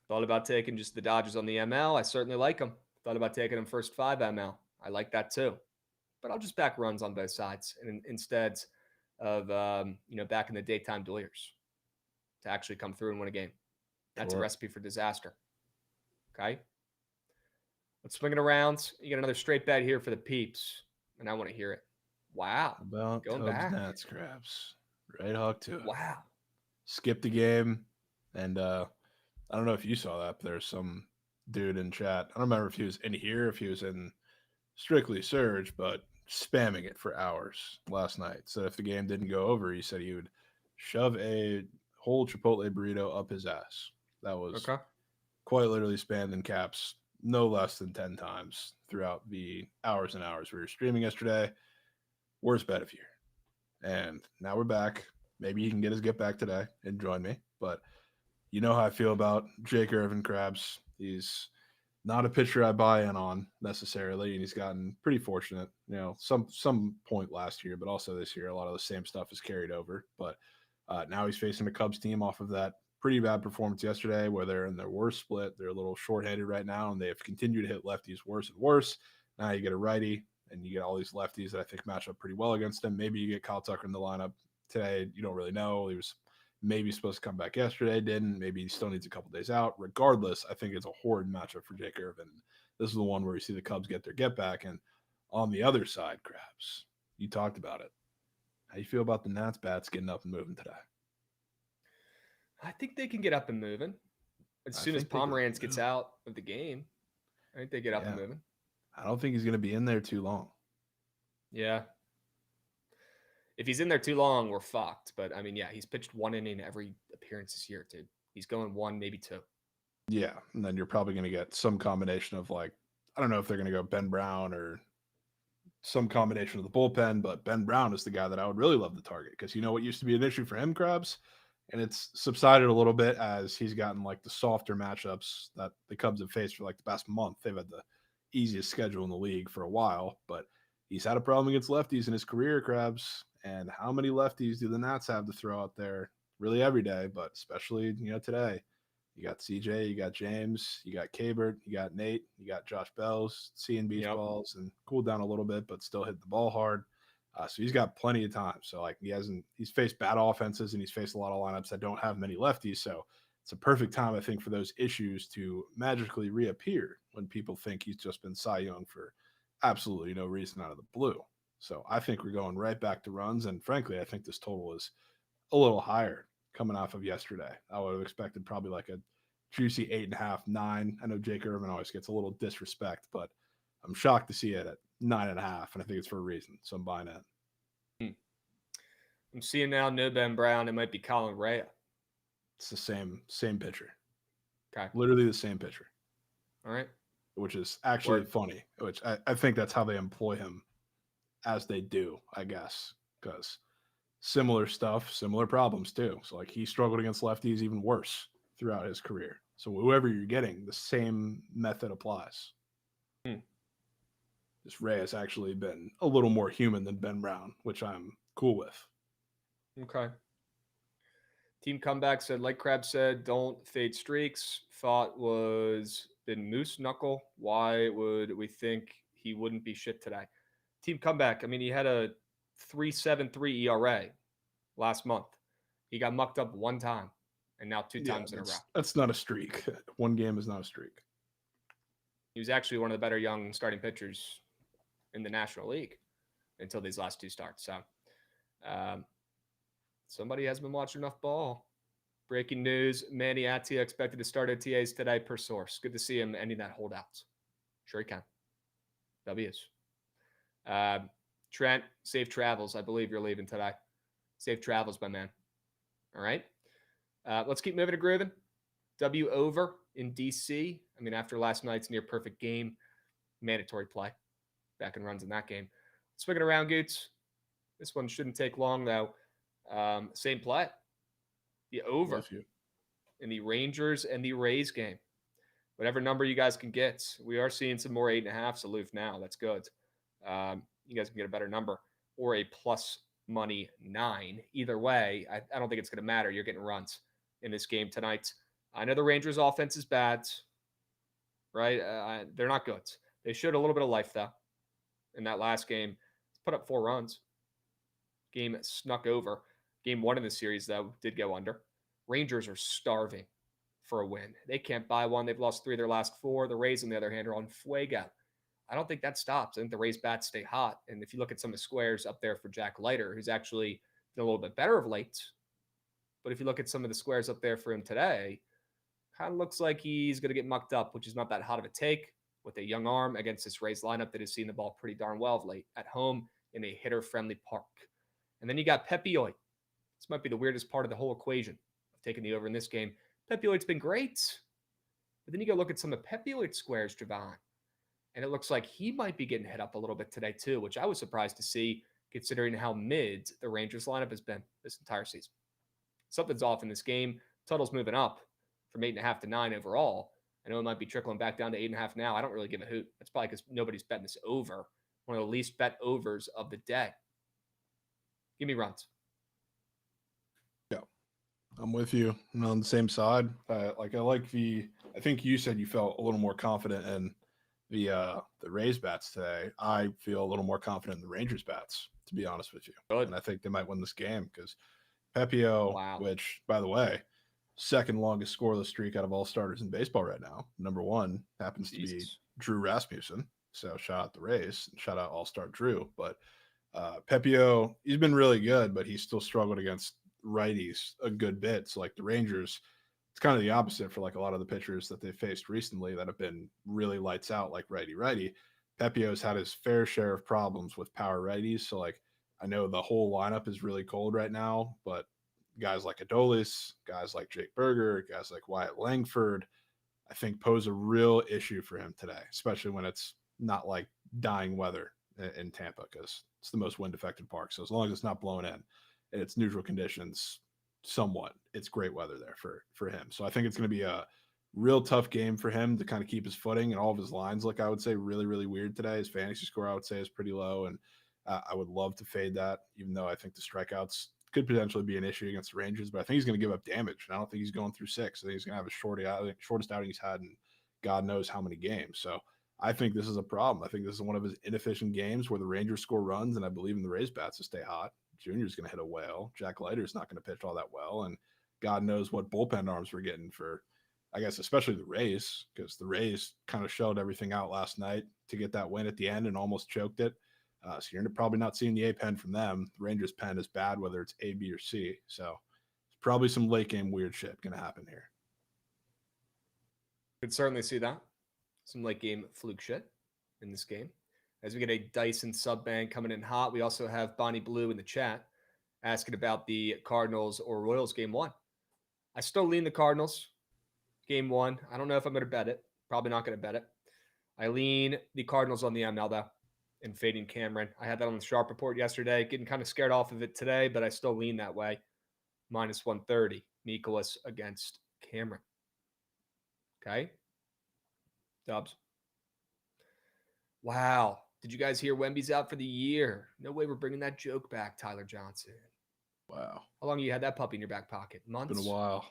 Thought about taking just the Dodgers on the ML. I certainly like them. Thought about taking them first 5 ML. I like that too. But I'll just back runs on both sides instead of backing the daytime Doyers to actually come through and win a game. That's a recipe for disaster. Okay? Let's swing it around. You get another straight bet here for the peeps, and I want to hear it. Wow.
About
going
Cubs,
back.
Nats, Krabs. Right hook to it.
Wow.
Skipped the game. And I don't know if you saw that, but there's some dude in chat. I don't remember if he was in here, if he was in Strictly Surge, but spamming it for hours last night. So if the game didn't go over, he said he would shove a whole Chipotle burrito up his ass. That was quite literally spammed in caps no less than 10 times throughout the hours and hours we were streaming yesterday. Worst bet of year. And now we're back. Maybe he can get his get back today and join me. But you know how I feel about Jake Irvin Krabs. He's not a pitcher I buy in on necessarily, and he's gotten pretty fortunate. You know, some point last year, but also this year, a lot of the same stuff is carried over. But now he's facing a Cubs team off of that pretty bad performance yesterday, where they're in their worst split. They're a little shorthanded right now, and they have continued to hit lefties worse and worse. Now you get a righty, and you get all these lefties that I think match up pretty well against him. Maybe you get Kyle Tucker in the lineup today. You don't really know. He was maybe supposed to come back yesterday, didn't. Maybe he still needs a couple days out. Regardless, I think it's a horrid matchup for Jake Irvin. This is the one where you see the Cubs get their get back. And on the other side, Krabs, you talked about it. How you feel about the Nats bats getting up and moving today?
I think they can get up and moving. As soon as Pomeranz gets out of the game, I think they get up and moving.
I don't think he's going to be in there too long.
Yeah. If he's in there too long, we're fucked. But, I mean, yeah, he's pitched 1 inning every appearance this year, dude. He's going 1, maybe 2.
Yeah, and then you're probably going to get some combination of, like, I don't know if they're going to go Ben Brown or some combination of the bullpen, but Ben Brown is the guy that I would really love to target because you know what used to be an issue for him, Krabs? And it's subsided a little bit as he's gotten, like, the softer matchups that the Cubs have faced for, like, the past month. They've had the easiest schedule in the league for a while, but he's had a problem against lefties in his career, Krabs. And how many lefties do the Nats have to throw out there really every day, but especially, you know, today? You got CJ, you got James, you got Kabert, you got Nate, you got Josh Bells, seeing beach balls and cooled down a little bit, but still hit the ball hard. So he's got plenty of time. So, like, he's faced bad offenses and he's faced a lot of lineups that don't have many lefties. So it's a perfect time, I think, for those issues to magically reappear when people think he's just been Cy Young for absolutely no reason out of the blue. So I think we're going right back to runs. And frankly, I think this total is a little higher coming off of yesterday. I would have expected probably like a juicy 8.5, 9. I know Jake Irvin always gets a little disrespect, but I'm shocked to see it at 9.5. And I think it's for a reason. So I'm buying it.
I'm seeing now no Ben Brown. It might be Colin Rea.
It's the same pitcher.
Okay.
Literally the same pitcher.
All right.
Which is actually funny, which I think that's how they employ him as they do, I guess, because similar stuff, similar problems too. So, like, he struggled against lefties even worse throughout his career. So whoever you're getting, the same method applies. This Ray has actually been a little more human than Ben Brown, which I'm cool with.
Okay. Team Comeback said, like Krabs said, don't fade streaks. Thought was been Moose Knuckle. Why would we think he wouldn't be shit today? Team Comeback, I mean, he had a 3.73 ERA last month. He got mucked up 1 time, and now 2 times in a row.
That's not a streak. 1 game is not a streak.
He was actually one of the better young starting pitchers in the National League until these last 2 starts. So somebody has been watching enough ball. Breaking news, Manny Atia expected to start OTAs today per source. Good to see him ending that holdout. Sure he can. W's. Trent, safe travels. I believe you're leaving today. Safe travels, my man. All right. Let's keep moving to grooving. W over in DC. I mean, after last night's near perfect game, mandatory play. Back and runs in that game. Swinging around, Goots. This one shouldn't take long, though. Same play. The over in the Rangers and the Rays game. Whatever number you guys can get. We are seeing some more 8.5s aloof now. That's good. You guys can get a better number or a plus money 9. Either way, I don't think it's going to matter. You're getting runs in this game tonight. I know the Rangers' offense is bad, right? They're not good. They showed a little bit of life, though, in that last game. Put up 4 runs. Game snuck over. Game 1 in the series, though, did go under. Rangers are starving for a win. They can't buy one. They've lost 3 of their last 4. The Rays, on the other hand, are on fuego. I don't think that stops. I think the Rays bats stay hot. And if you look at some of the squares up there for Jack Leiter, who's actually a little bit better of late. But if you look at some of the squares up there for him today, kind of looks like he's going to get mucked up, which is not that hot of a take, with a young arm against this Rays lineup that has seen the ball pretty darn well of late at home in a hitter-friendly park. And then you got Pepiot. This might be the weirdest part of the whole equation of taking the over in this game. Pepiot's been great. But then you go look at some of Pepiot's squares, Jovan, and it looks like he might be getting hit up a little bit today too, which I was surprised to see considering how mid the Rangers lineup has been this entire season. Something's off in this game. Total's moving up from 8.5 to 9 overall. I know it might be trickling back down to 8.5 now. I don't really give a hoot. That's probably because nobody's betting this over. One of the least bet overs of the day. Give me runs.
Yeah, I'm with you. I'm on the same side. I think you said you felt a little more confident in the Rays bats today. I feel a little more confident in the Rangers bats, to be honest with you.
Good.
And I think they might win this game because Pepiot, which, by the way, second longest scoreless streak out of all starters in baseball right now. Number one happens to be Drew Rasmussen. So shout out the Rays and shout out All-Star Drew. But Pepiot, he's been really good, but he's still struggled against righties a good bit. So like the Rangers, it's kind of the opposite for like a lot of the pitchers that they faced recently that have been really lights out, like righty. Pepiot's had his fair share of problems with power righties. So like I know the whole lineup is really cold right now, but guys like Adolis, guys like Jake Berger, guys like Wyatt Langford, I think pose a real issue for him today, especially when it's not like dying weather in Tampa because it's the most wind-affected park. So as long as it's not blowing in and it's neutral conditions somewhat, it's great weather there for him. So I think it's going to be a real tough game for him to kind of keep his footing, and all of his lines look, I would say, really, really weird today. His fantasy score, I would say, is pretty low, and I would love to fade that, even though I think the strikeouts could potentially be an issue against the Rangers, but I think he's going to give up damage. And I don't think he's going through 6. I think he's going to have a shortest outing he's had in God knows how many games. So I think this is a problem. I think this is one of his inefficient games where the Rangers score runs, and I believe in the Rays bats to stay hot. Junior's going to hit a whale. Jack Leiter's not going to pitch all that well, and God knows what bullpen arms we're getting for, I guess, especially the Rays, because the Rays kind of shelled everything out last night to get that win at the end and almost choked it. So you're probably not seeing the A pen from them. The Rangers pen is bad, whether it's A, B, or C. So it's probably some late game weird shit going to happen here.
Could certainly see that. Some late game fluke shit in this game. As we get a Dyson sub bang coming in hot, we also have Bonnie Blue in the chat asking about the Cardinals or Royals game 1. I still lean the Cardinals game 1. I don't know if I'm going to bet it. Probably not going to bet it. I lean the Cardinals on the ML though. And fading Cameron. I had that on the Sharp Report yesterday. Getting kind of scared off of it today, but I still lean that way. Minus 130. Nicholas against Cameron. Okay. Dubs. Wow. Did you guys hear Wemby's out for the year? No way we're bringing that joke back, Tyler Johnson.
Wow.
How long have you had that puppy in your back pocket? Months?
Been a while.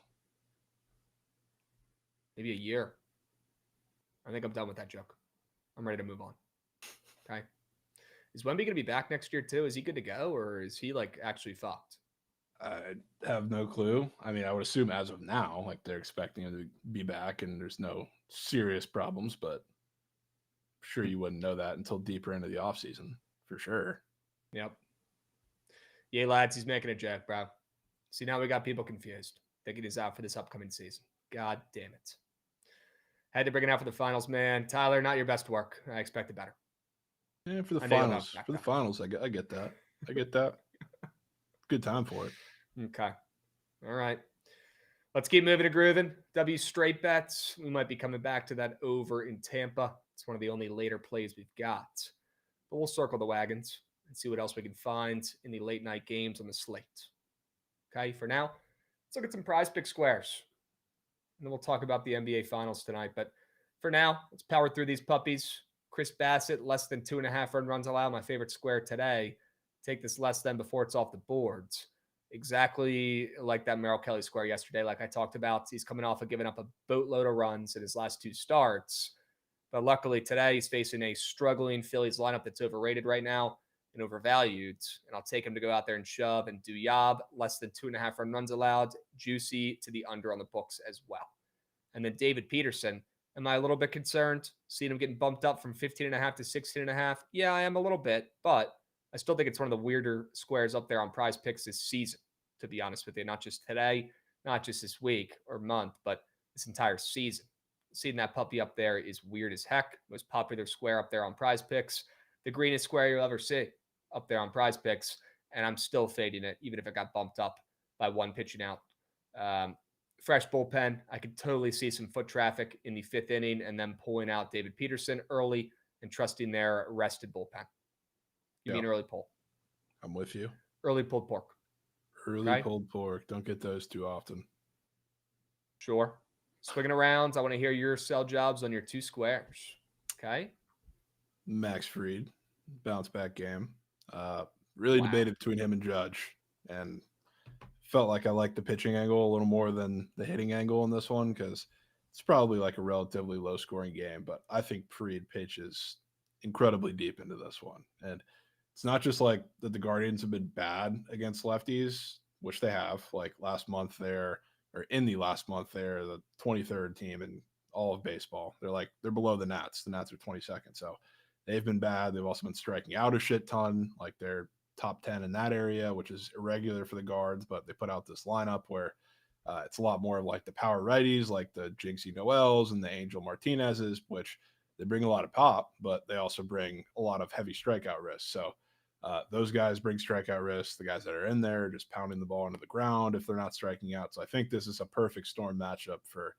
Maybe a year. I think I'm done with that joke. I'm ready to move on. Okay. Is Wemby going to be back next year too? Is he good to go, or is he like actually fucked?
I have no clue. I mean, I would assume as of now, like they're expecting him to be back and there's no serious problems, but I'm sure you wouldn't know that until deeper into the offseason for sure.
Yep. Yeah, lads, he's making a joke, bro. See, now we got people confused. Thinking he's out for this upcoming season. God damn it. Had to bring it out for the finals, man. Tyler, not your best work. I expected better.
Yeah, for the finals. For the finals, I get that. I get that. Good time for it.
Okay. All right. Let's keep moving to grooving. W straight bets. We might be coming back to that over in Tampa. It's one of the only later plays we've got. But we'll circle the wagons and see what else we can find in the late night games on the slate. Okay, for now, let's look at some prize pick squares. And then we'll talk about the NBA Finals tonight. But for now, let's power through these puppies. Chris Bassett, less than 2.5 earned runs allowed. My favorite square today. Take this less than before it's off the boards. Exactly like that Merrill Kelly square yesterday, like I talked about. He's coming off of giving up a boatload of runs in his last 2 starts. But luckily today, he's facing a struggling Phillies lineup that's overrated right now and overvalued. And I'll take him to go out there and shove and do Yob, less than 2.5 earned runs allowed. Juicy to the under on the books as well. And then David Peterson. Am I a little bit concerned? Seeing him getting bumped up from 15.5 to 16.5? Yeah, I am a little bit, but I still think it's one of the weirder squares up there on Prize Picks this season, to be honest with you. Not just today, not just this week or month, but this entire season. Seeing that puppy up there is weird as heck. Most popular square up there on Prize Picks. The greenest square you'll ever see up there on Prize Picks. And I'm still fading it, even if it got bumped up by one pitching out. Fresh bullpen. I could totally see some foot traffic in the 5th inning and then pulling out David Peterson early and trusting their rested bullpen. You mean early pull?
I'm with you.
Early pulled pork.
Early pulled pork. Don't get those too often.
Sure. Swinging around. I want to hear your sell jobs on your 2 squares. Okay.
Max Fried, bounce back game. Really debated between him and Judge, and felt like I liked the pitching angle a little more than the hitting angle in this one because it's probably like a relatively low scoring game. But I think Fried pitches incredibly deep into this one, and it's not just like that the Guardians have been bad against lefties, which they have. Like last month, they're the 23rd team in all of baseball. They're below the Nats. The Nats are 22nd, so they've been bad. They've also been striking out a shit ton. Like they're top 10 in that area, which is irregular for the guards, but they put out this lineup where it's a lot more of like the power righties, like the Jinxie Noels and the Angel Martinez's, which they bring a lot of pop, but they also bring a lot of heavy strikeout risk. So those guys bring strikeout risk. The guys that are in there are just pounding the ball into the ground if they're not striking out. So I think this is a perfect storm matchup for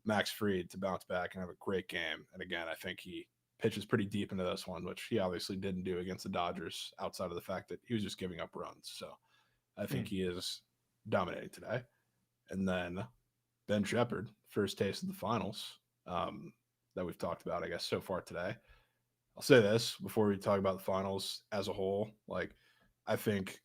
Max Fried to bounce back and have a great game. And again, I think he pitches pretty deep into this one, which he obviously didn't do against the Dodgers outside of the fact that he was just giving up runs. So I think he is dominating today. And then Ben Shepherd, first taste of the finals that we've talked about, I guess, so far today. I'll say this before we talk about the finals as a whole. Like, I think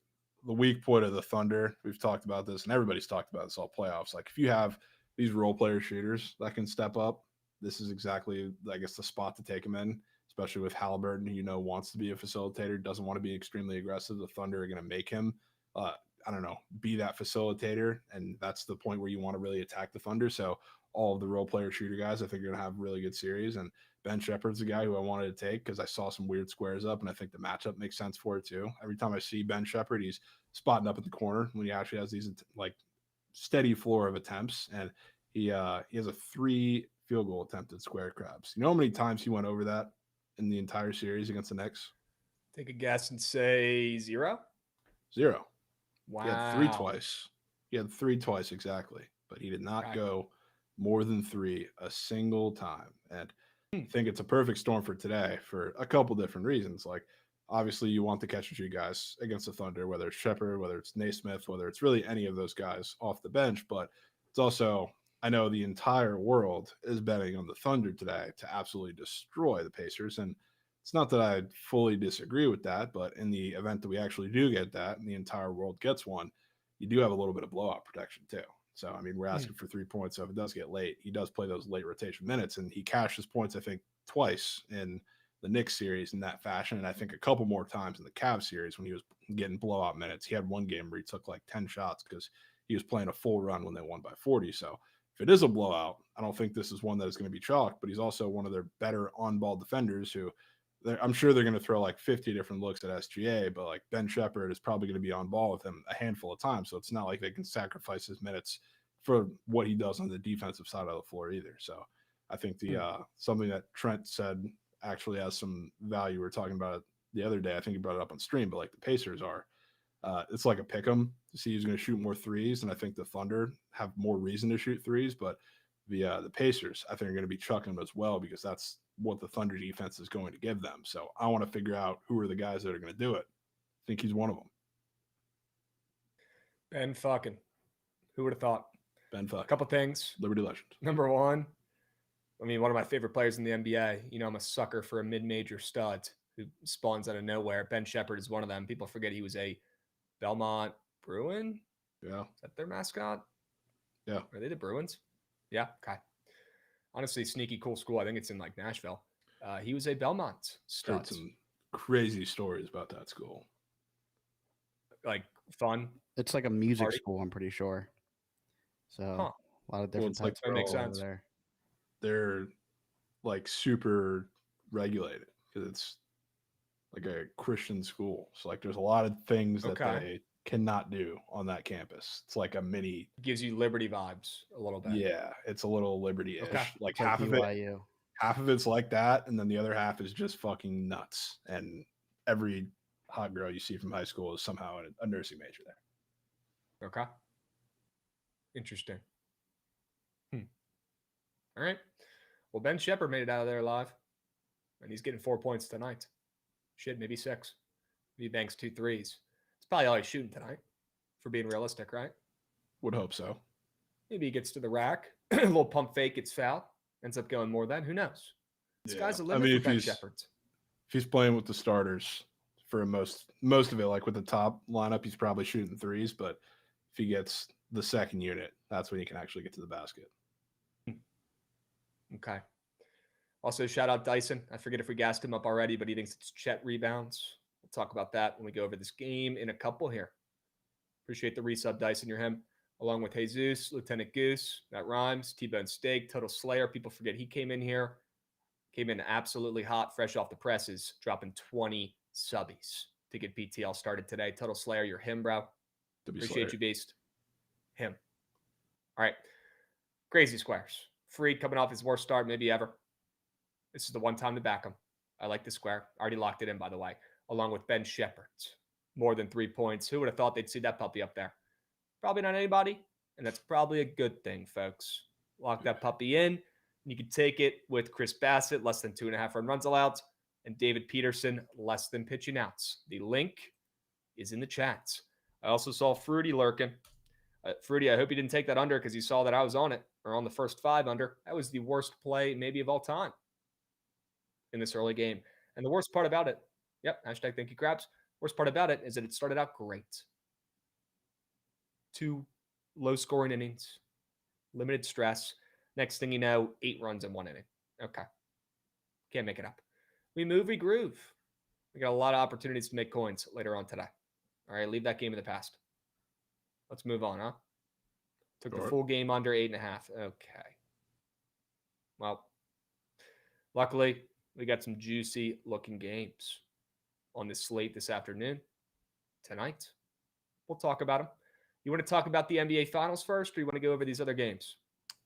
the weak point of the Thunder, we've talked about this, and everybody's talked about this all playoffs. Like, if you have these role player shooters that can step up, this is exactly, I guess, the spot to take him in, especially with Halliburton, who wants to be a facilitator, doesn't want to be extremely aggressive. The Thunder are going to make him, be that facilitator, and that's the point where you want to really attack the Thunder. So all of the role player shooter guys, I think, are going to have really good series. And Ben Shepherd's a guy who I wanted to take because I saw some weird squares up, and I think the matchup makes sense for it too. Every time I see Ben Shepherd, he's spotting up in the corner when he actually has these like steady floor of attempts, and he has a 3 field goal attempted square Krabs. You know how many times he went over that in the entire series against the Knicks?
Take a guess and say 0?
0.
Wow.
He had 3 twice. He had 3 twice exactly, but he did not go more than 3 a single time. And I think it's a perfect storm for today for a couple different reasons. Like, obviously, you want the catch and shoot guys against the Thunder, whether it's Shepherd, whether it's Naismith, whether it's really any of those guys off the bench. But it's also, I know the entire world is betting on the Thunder today to absolutely destroy the Pacers. And it's not that I fully disagree with that, but in the event that we actually do get that and the entire world gets one, you do have a little bit of blowout protection too. So, I mean, we're asking for 3 points. So if it does get late, he does play those late rotation minutes, and he cashed his points, I think, twice in the Knicks series in that fashion. And I think a couple more times in the Cavs series when he was getting blowout minutes. He had one game where he took like 10 shots because he was playing a full run when they won by 40. So if it is a blowout, I don't think this is one that is going to be chalked, but he's also one of their better on-ball defenders who I'm sure they're going to throw like 50 different looks at SGA, but like Ben Shepherd is probably going to be on ball with him a handful of times. So it's not like they can sacrifice his minutes for what he does on the defensive side of the floor either. So I think something that Trent said actually has some value. We were talking about it the other day. I think he brought it up on stream, but like the Pacers are, it's like a pick 'em to see who's going to shoot more threes. And I think the Thunder have more reason to shoot threes, but the Pacers, I think, are going to be chucking them as well because that's what the Thunder defense is going to give them. So I want to figure out who are the guys that are going to do it. I think he's one of them.
Ben fucking. Who would have thought?
Ben fucking.
A couple things.
Liberty legend.
Number one, one of my favorite players in the NBA. I'm a sucker for a mid-major stud who spawns out of nowhere. Ben Shepherd is one of them. People forget he was a Belmont Bruin.
Yeah.
Is that their mascot?
Yeah.
Are they the Bruins? Yeah. Okay. Honestly, sneaky cool school. I think it's in like Nashville. He was a Belmont stud.
Heard some crazy stories about that school.
Like fun.
It's like a music school, I'm pretty sure. So a lot of different types
that makes sense.
There.
They're like super regulated because it's like a Christian school. So like there's a lot of things that
Okay.
they cannot do on that campus. It's like a mini.
Gives you Liberty vibes a little bit.
Yeah, it's a little Liberty-ish.
Okay.
Like
It's like BYU.
half of it's like that, and then the other half is just fucking nuts. And every hot girl you see from high school is somehow a nursing major there.
Okay. Interesting. All right. Well, Ben Shepard made it out of there alive, and he's getting 4 points tonight. Shit, maybe 6. Maybe he banks 2 threes. It's probably all he's shooting tonight, for being realistic, right?
Would hope so.
Maybe he gets to the rack, a little pump fake, gets fouled, ends up going more than. Who knows? This guy's a limit for Ben Shepard.
If he's playing with the starters for most of it, like with the top lineup, he's probably shooting threes. But if he gets the second unit, that's when he can actually get to the basket.
Okay. Also, shout out Dyson. I forget if we gassed him up already, but he thinks it's Chet rebounds. We'll talk about that when we go over this game in a couple here. Appreciate the resub, Dyson. You're him. Along with Jesus, Lieutenant Goose, Matt Rhymes, T-Bone Steak, Total Slayer. People forget he came in here. Came in absolutely hot, fresh off the presses, dropping 20 subbies to get BTL started today. Total Slayer, you're him, bro. Appreciate you, Beast. Him. All right. Crazy Squares. Freed coming off his worst start maybe ever. This is the one time to back him. I like the square. Already locked it in, by the way, along with Ben Shepard. More than 3 points. Who would have thought they'd see that puppy up there? Probably not anybody, and that's probably a good thing, folks. Lock that puppy in. You can take it with Chris Bassett, less than 2.5 run runs allowed, and David Peterson, less than pitching outs. The link is in the chats. I also saw Fruity lurking. Fruity, I hope you didn't take that under because you saw that I was on it, or on the first 5 under. That was the worst play maybe of all time in this early game. And the worst part about it, hashtag thank you, Krabs. Worst part about it is that it started out great. 2 low-scoring innings, limited stress. Next thing you know, 8 runs in 1 inning. Okay. Can't make it up. We move, we groove. We got a lot of opportunities to make coins later on today. All right, leave that game in the past. Let's move on, huh? Took the full game under 8.5. Okay. Well, luckily, we got some juicy looking games on this slate this afternoon. Tonight, we'll talk about them. You want to talk about the NBA Finals first, or you want to go over these other games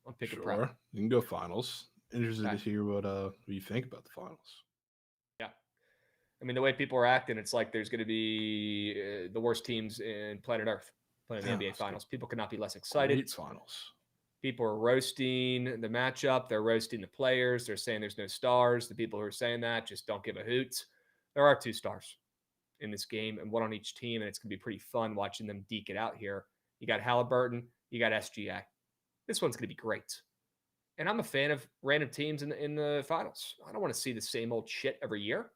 on Pick and Prep?
You can go Finals. Interested to hear what you think about the Finals.
Yeah. I mean, the way people are acting, it's like there's going to be the worst teams in planet Earth playing the NBA Finals. People could not be less excited.
Great Finals.
People are roasting the matchup. They're roasting the players. They're saying there's no stars. The people who are saying that just don't give a hoot. There are 2 stars in this game, and 1 on each team, and it's going to be pretty fun watching them deke it out here. You got Halliburton. You got SGA. This one's going to be great. And I'm a fan of random teams in the finals. I don't want to see the same old shit every year.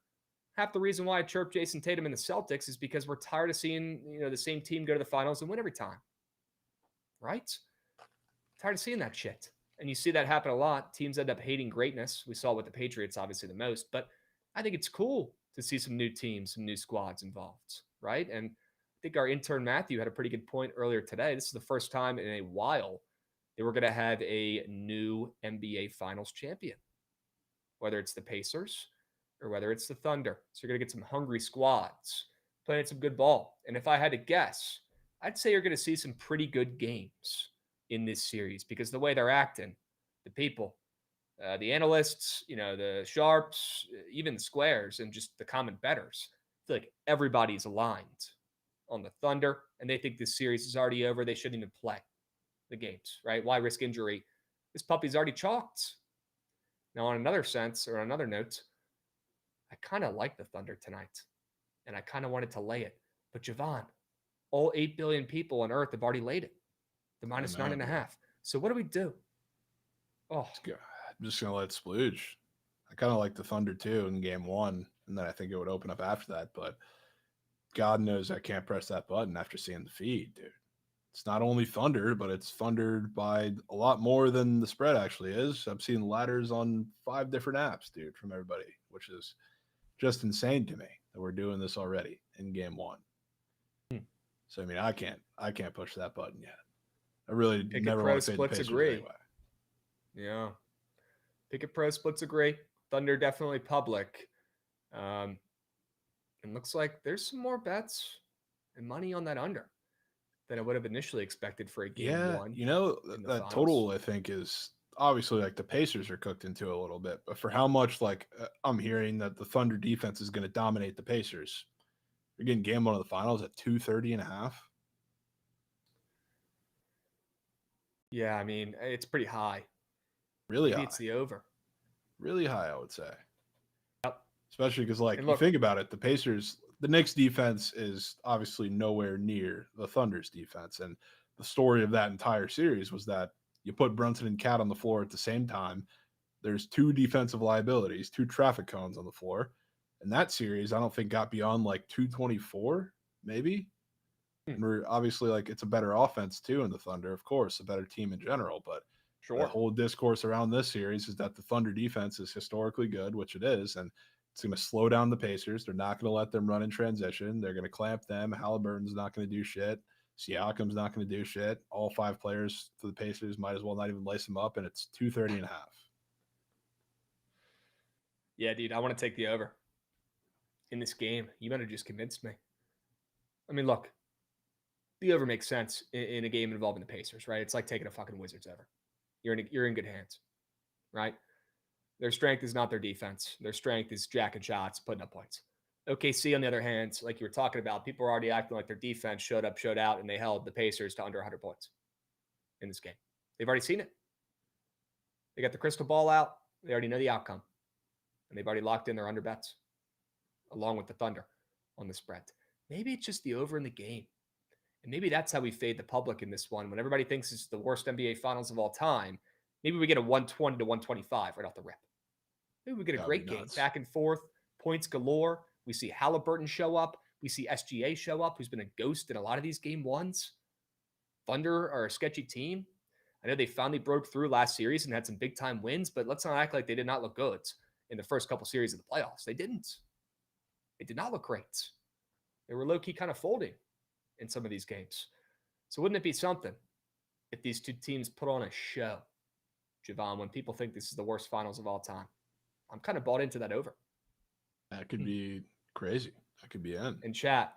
Half the reason why I chirp Jason Tatum and the Celtics is because we're tired of seeing the same team go to the finals and win every time. Right? Tired of seeing that shit. And you see that happen a lot. Teams end up hating greatness. We saw it with the Patriots, obviously, the most. But I think it's cool to see some new teams, some new squads involved, right? And I think our intern Matthew had a pretty good point earlier today. This is the first time in a while that we're going to have a new NBA Finals champion, whether it's the Pacers or whether it's the Thunder. So you're going to get some hungry squads playing some good ball. And if I had to guess, I'd say you're going to see some pretty good games in this series because the way they're acting, the people, the analysts, the sharps, even the squares, and just the common bettors. I feel like everybody's aligned on the Thunder, and they think this series is already over. They shouldn't even play the games, right? Why risk injury? This puppy's already chalked. Now, on another sense, or on another note, I kind of like the Thunder tonight, and I kind of wanted to lay it. But Jovan, all 8 billion people on Earth have already laid it. The minus 9.5. So what do we do? Oh,
I'm just gonna let it splooge. I kind of like the Thunder too in game 1, and then I think it would open up after that. But God knows I can't press that button after seeing the feed, dude. It's not only Thunder, but it's thundered by a lot more than the spread actually is. I'm seeing ladders on 5 different apps, dude, from everybody, which is just insane to me that we're doing this already in game 1. So I mean, I can't push that button yet. I really never want to fade the Pacers anyway.
Yeah. Picket Pro splits agree. Thunder definitely public. And looks like there's some more bets and money on that under than I would have initially expected for a game one.
That total, I think, is obviously like the Pacers are cooked into it a little bit, but for how much I'm hearing that the Thunder defense is going to dominate the Pacers. You're getting game one of the finals at 230.5.
Yeah, I mean, it's pretty high.
Really
Maybe
high.
It's the over.
Really high, I would say.
Yep.
Especially because, you think about it, the Pacers, the Knicks defense is obviously nowhere near the Thunder's defense. And the story of that entire series was that you put Brunson and Cat on the floor at the same time. There's two defensive liabilities, two traffic cones on the floor. And that series, I don't think got beyond 224, maybe. And we're obviously it's a better offense too in the Thunder, of course, a better team in general. But the whole discourse around this series is that the Thunder defense is historically good, which it is. And it's going to slow down the Pacers. They're not going to let them run in transition. They're going to clamp them. Halliburton's not going to do shit. Siakam's not going to do shit. All five players for the Pacers might as well not even lace them up, and it's 230.5.
Yeah, dude, I want to take the over in this game. You better just convince me. I mean, look, the over makes sense in a game involving the Pacers, right? It's like taking a fucking Wizards over. You're in good hands, right? Their strength is not their defense. Their strength is jacking shots, putting up points. OKC, on the other hand, like you were talking about, people are already acting like their defense showed up, showed out, and they held the Pacers to under 100 points in this game. They've already seen it. They got the crystal ball out. They already know the outcome. And they've already locked in their under bets along with the Thunder on the spread. Maybe it's just the over in the game. And maybe that's how we fade the public in this one. When everybody thinks it's the worst NBA Finals of all time, maybe we get a 120 to 125 right off the rip. Maybe we get a great game, back and forth, points galore. We see Halliburton show up. We see SGA show up, who's been a ghost in a lot of these game ones. Thunder are a sketchy team. I know they finally broke through last series and had some big-time wins, but let's not act like they did not look good in the first couple series of the playoffs. They didn't. They did not look great. They were low-key kind of folding in some of these games. So wouldn't it be something if these two teams put on a show, Jovan, when people think this is the worst finals of all time? I'm kind of bought into that over.
That could be crazy. That could be in.
And chat,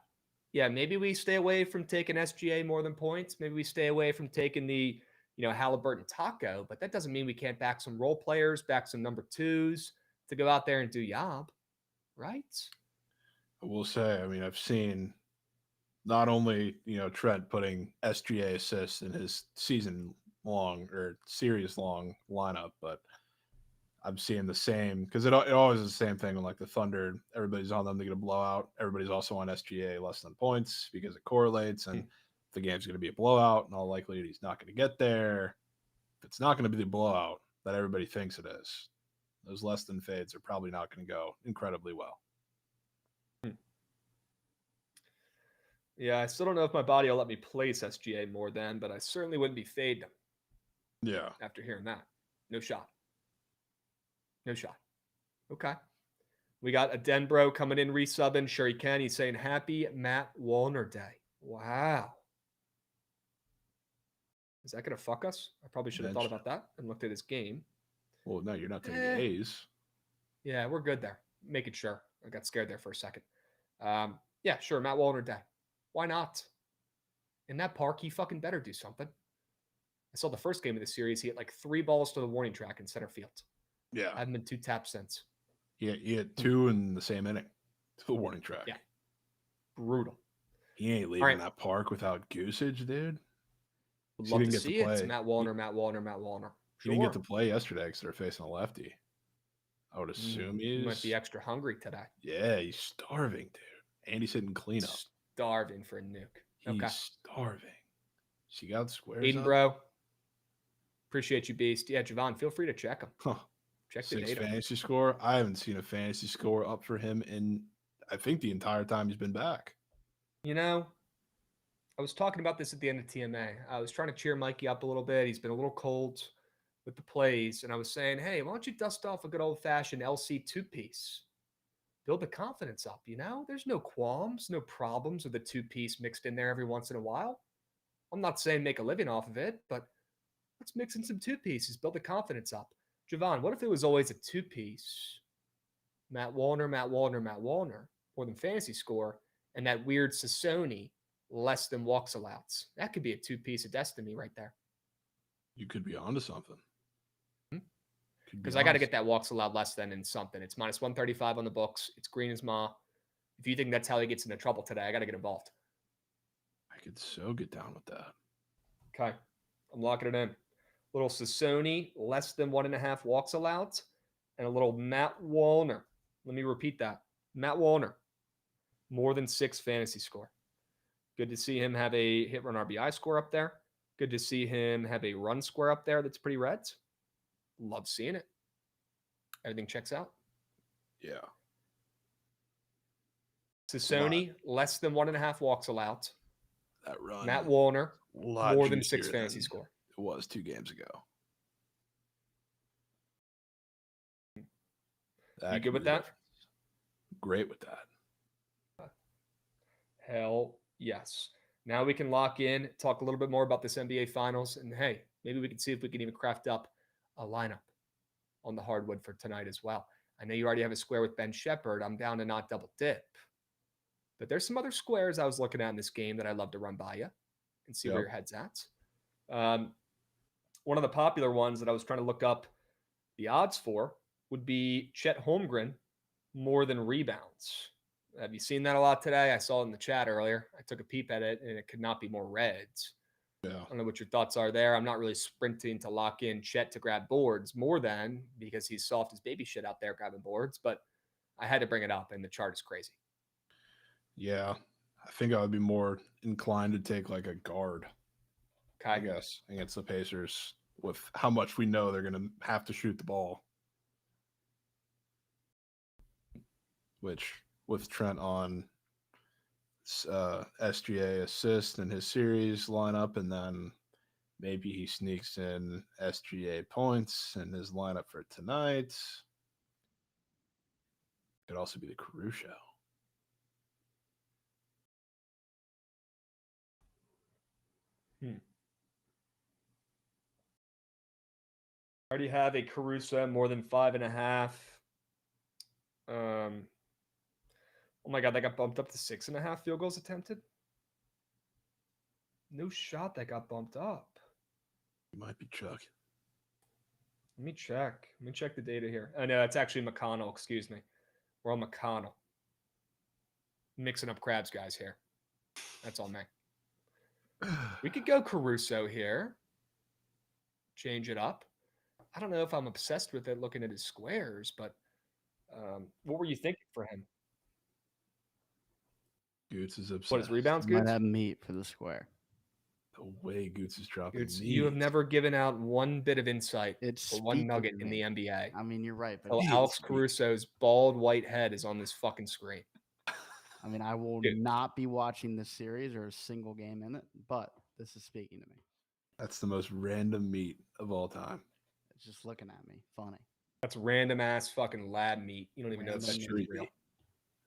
yeah, maybe we stay away from taking SGA more than points. Maybe we stay away from taking the, Halliburton taco, but that doesn't mean we can't back some role players, back some number twos to go out there and do yob, right?
I will say, I've seen not only, Trent putting SGA assists in his series-long lineup, but I'm seeing the same, because it always is the same thing when the Thunder, everybody's on them to get a blowout. Everybody's also on SGA less than points because it correlates, and if the game's going to be a blowout, in all likelihood he's not going to get there. If it's not going to be the blowout that everybody thinks it is, those less than fades are probably not going to go incredibly well.
Yeah, I still don't know if my body will let me place SGA more than, but I certainly wouldn't be fading him.
Yeah.
After hearing that. No shot. No shot. Okay. We got a Denbro coming in, resubbing. Sure he can. He's saying, happy Matt Wallner Day. Wow. Is that going to fuck us? I probably should have thought about that and looked at his game.
Well, no, you're not taking the A's.
Yeah, we're good there. Making sure. I got scared there for a second. Yeah, sure. Matt Wallner Day. Why not? In that park, he fucking better do something. I saw the first game of the series. He hit 3 balls to the warning track in center field.
Yeah.
I haven't been 2 taps since.
He hit 2 in the same inning to the warning track.
Yeah. Brutal.
He ain't leaving that park without goosage, dude.
Would love to see it. It's Matt Wallner. Sure.
He didn't get to play yesterday because they're facing a lefty. I would assume he
might be extra hungry today.
Yeah, he's starving, dude. And he's hitting cleanup.
Starving for a nuke.
He's starving. She got squares
Aiden,
up.
bro. Appreciate you, Beast. Yeah, Jovan, feel free to check him.
Huh.
Check the
6
data.
fantasy score. I haven't seen a fantasy score up for him in, I think, the entire time he's been back.
I was talking about this at the end of TMA. I was trying to cheer Mikey up a little bit. He's been a little cold with the plays. And I was saying, hey, why don't you dust off a good old-fashioned LC 2-piece? Build the confidence up, There's no qualms, no problems with a 2-piece mixed in there every once in a while. I'm not saying make a living off of it, but let's mix in some 2-pieces, build the confidence up. Jovan, what if it was always a 2-piece? Matt Wallner, more than fantasy score, and that weird Sassoni less than walks allowed. That could be a two-piece of destiny right there.
You could be onto something.
Because I got to get that walks allowed less than in something. It's minus 135 on the books. It's green as ma. If you think that's how he gets into trouble today, I got to get involved.
I could so get down with that.
Okay. I'm locking it in. Little Sassoni, less than 1.5 walks allowed. And a little Matt Wallner. Let me repeat that. Matt Wallner, more than 6 fantasy score. Good to see him have a hit run RBI score up there. Good to see him have a run score up there that's pretty red. Love seeing it. Everything checks out.
Yeah.
Sassoni, less than 1.5 walks allowed.
That run.
Matt Wallner, more than 6
juicier
fantasy
than
score.
It was 2 games ago.
You good with that?
Great with that.
Hell yes. Now we can lock in, talk a little bit more about this NBA Finals, and hey, maybe we can see if we can even craft up a lineup on the hardwood for tonight as well. I know you already have a square with Ben Shepherd. I'm down to not double dip. But there's some other squares I was looking at in this game that I'd love to run by you and see where your head's at. One of the popular ones that I was trying to look up the odds for would be Chet Holmgren more than rebounds. Have you seen that a lot today? I saw it in the chat earlier. I took a peep at it, and it could not be more reds.
Yeah.
I don't know what your thoughts are there. I'm not really sprinting to lock in Chet to grab boards more than because he's soft as baby shit out there grabbing boards, but I had to bring it up, and the chart is crazy.
Yeah. I think I would be more inclined to take like a guard, I guess, against the Pacers with how much we know they're going to have to shoot the ball. Which, with Trent on SGA assist in his series lineup, and then maybe he sneaks in SGA points in his lineup for tonight. Could also be the Caruso.
I already have a Caruso more than 5.5. Oh my God, that got bumped up to 6.5 field goals attempted. No shot that got bumped up.
You might be Chuck.
Let me check. Let me check the data here. Oh, no, it's actually McConnell. Excuse me. We're on McConnell. Mixing up Krabs guys here. That's all me. We could go Caruso here. Change it up. I don't know if I'm obsessed with it looking at his squares, but what were you thinking for him?
Goots is upset.
What, his rebounds,
Might
Goots?
have meat for the square.
The way Goots is dropping
Goots,
meat.
you have never given out one bit of insight
It's
or one nugget in
me.
the NBA.
I mean, you're right, but
Oh, Alex Caruso's bald white head is on this fucking screen.
I mean, I will not be watching this series or a single game in it, but this is speaking to me.
That's the most random meat of all time.
It's just looking at me. Funny.
That's random ass fucking lab meat. You don't even know if that's
Street
real.
meat.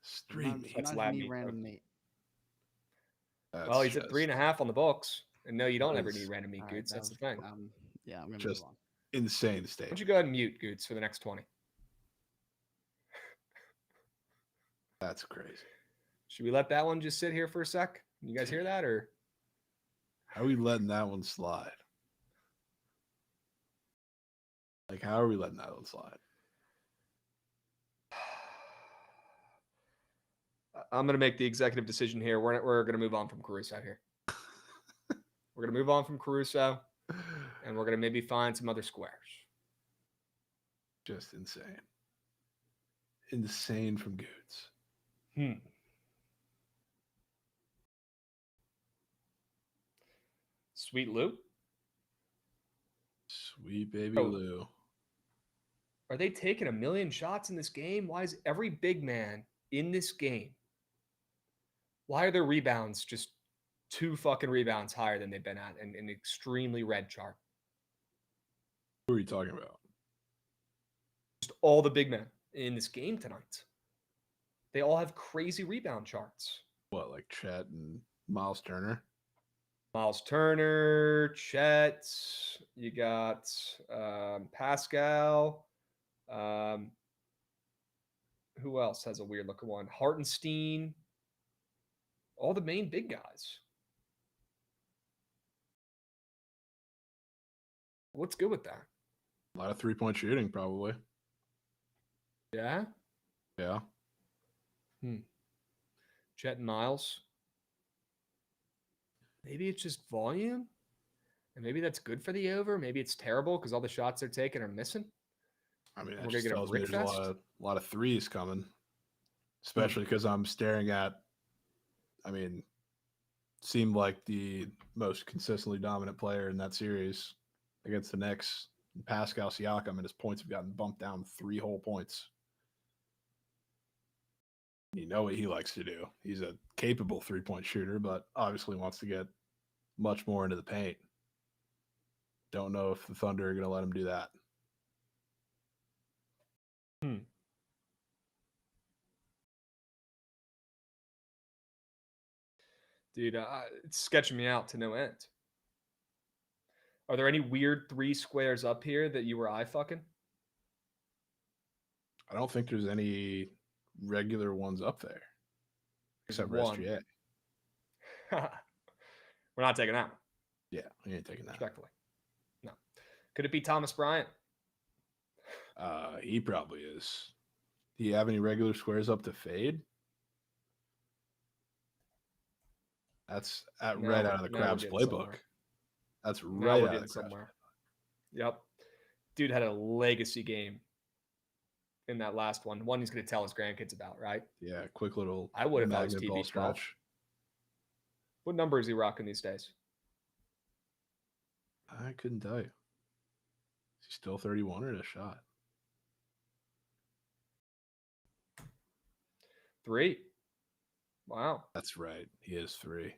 Street meat.
That's
Sometimes
lab
you need
meat,
random meat.
Well, he's at 3.5 on the books. And no, you don't ever need random meat,
All right,
Goots. That's the thing.
Yeah, I'm going to
Just
move on.
insane
Why
state.
don't you go ahead and mute, Goots, for the next 20?
That's crazy.
Should we let that one just sit here for a sec? You guys hear that, or?
How are we letting that one slide? Like, how are we letting that one slide?
I'm going to make the executive decision here. We're going to move on from Caruso here. We're going to move on from Caruso, and we're going to maybe find some other squares.
Just insane. Insane from Goots.
Sweet Lou?
Sweet baby
Oh.
Lou.
Are they taking a million shots in this game? Why is every big man in this game? Why are their rebounds just 2 fucking rebounds higher than they've been at in an extremely red chart?
Who are you talking about?
Just all the big men in this game tonight. They all have crazy rebound charts.
What, like Chet and Miles Turner?
Miles Turner, Chet, you got Pascal. Who else has a weird looking one? Hartenstein. All the main big guys. What's good with that?
A lot of 3-point shooting, probably.
Yeah?
Yeah.
Chet and Miles. Maybe it's just volume. And maybe that's good for the over. Maybe it's terrible because all the shots they're taking are missing.
I mean, that
We're
just
gonna get a
tells me
brick
there's
fest.
a lot of threes coming, especially because I'm staring at, I mean, seemed like the most consistently dominant player in that series against the Knicks, Pascal Siakam, and his points have gotten bumped down 3 whole points. You know what he likes to do. He's a capable 3-point shooter, but obviously wants to get much more into the paint. Don't know if the Thunder are going to let him do that.
Dude, it's sketching me out to no end. Are there any weird 3 squares up here that you were eye fucking?
I don't think there's any regular ones up there except for
one.
SGA.
We're not taking that one.
Yeah, we ain't taking that.
Respectfully. No. Could it be Thomas Bryant?
He probably is. Do you have any regular squares up to fade? That's right out of the Krabs playbook.
Somewhere.
That's right out of the
somewhere. Yep. Dude had a legacy game in that last one. One he's going to tell his grandkids about, right?
Yeah, quick little
I would if I was
magnet
TV
ball
12.
stretch.
What number is he rocking these days?
I couldn't tell you. Is he still 31 or in a shot?
3. Wow.
That's right. He is 3.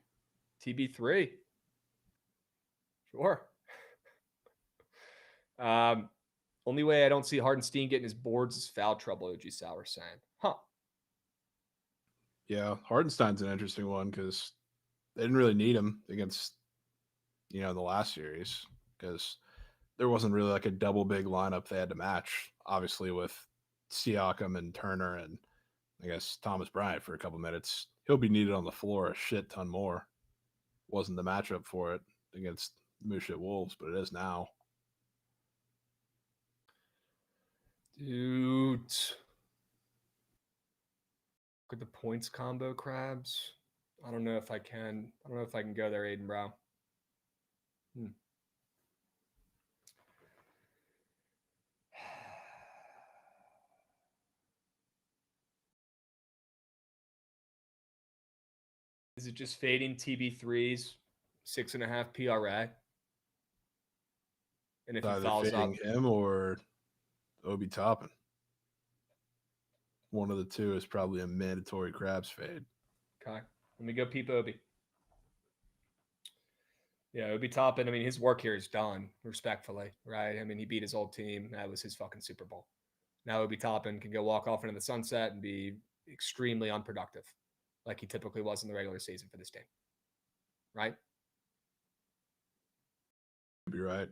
TB3. Sure. Only way I don't see Hardenstein getting his boards is foul trouble, OG Sauer saying. Huh.
Yeah, Hardenstein's an interesting one because they didn't really need him against, the last series because there wasn't really like a double big lineup they had to match, obviously, with Siakam and Turner and I guess Thomas Bryant for a couple minutes. He'll be needed on the floor a shit ton more. Wasn't the matchup for it against Mooshit Wolves, but it is now.
Dude. Look at the points combo, Krabs. I don't know if I can go there, Aiden Brown. Is it just fading TB3s, 6.5 PRA? And if he fouls up,
him or Obi Toppin. One of the two is probably a mandatory Krabs fade.
Okay. Let me go peep Obi. Yeah, Obi Toppin, I mean, his work here is done, respectfully, right? I mean, he beat his old team. That was his fucking Super Bowl. Now Obi Toppin can go walk off into the sunset and be extremely unproductive, like he typically was in the regular season for this team. Right?
You'd be right.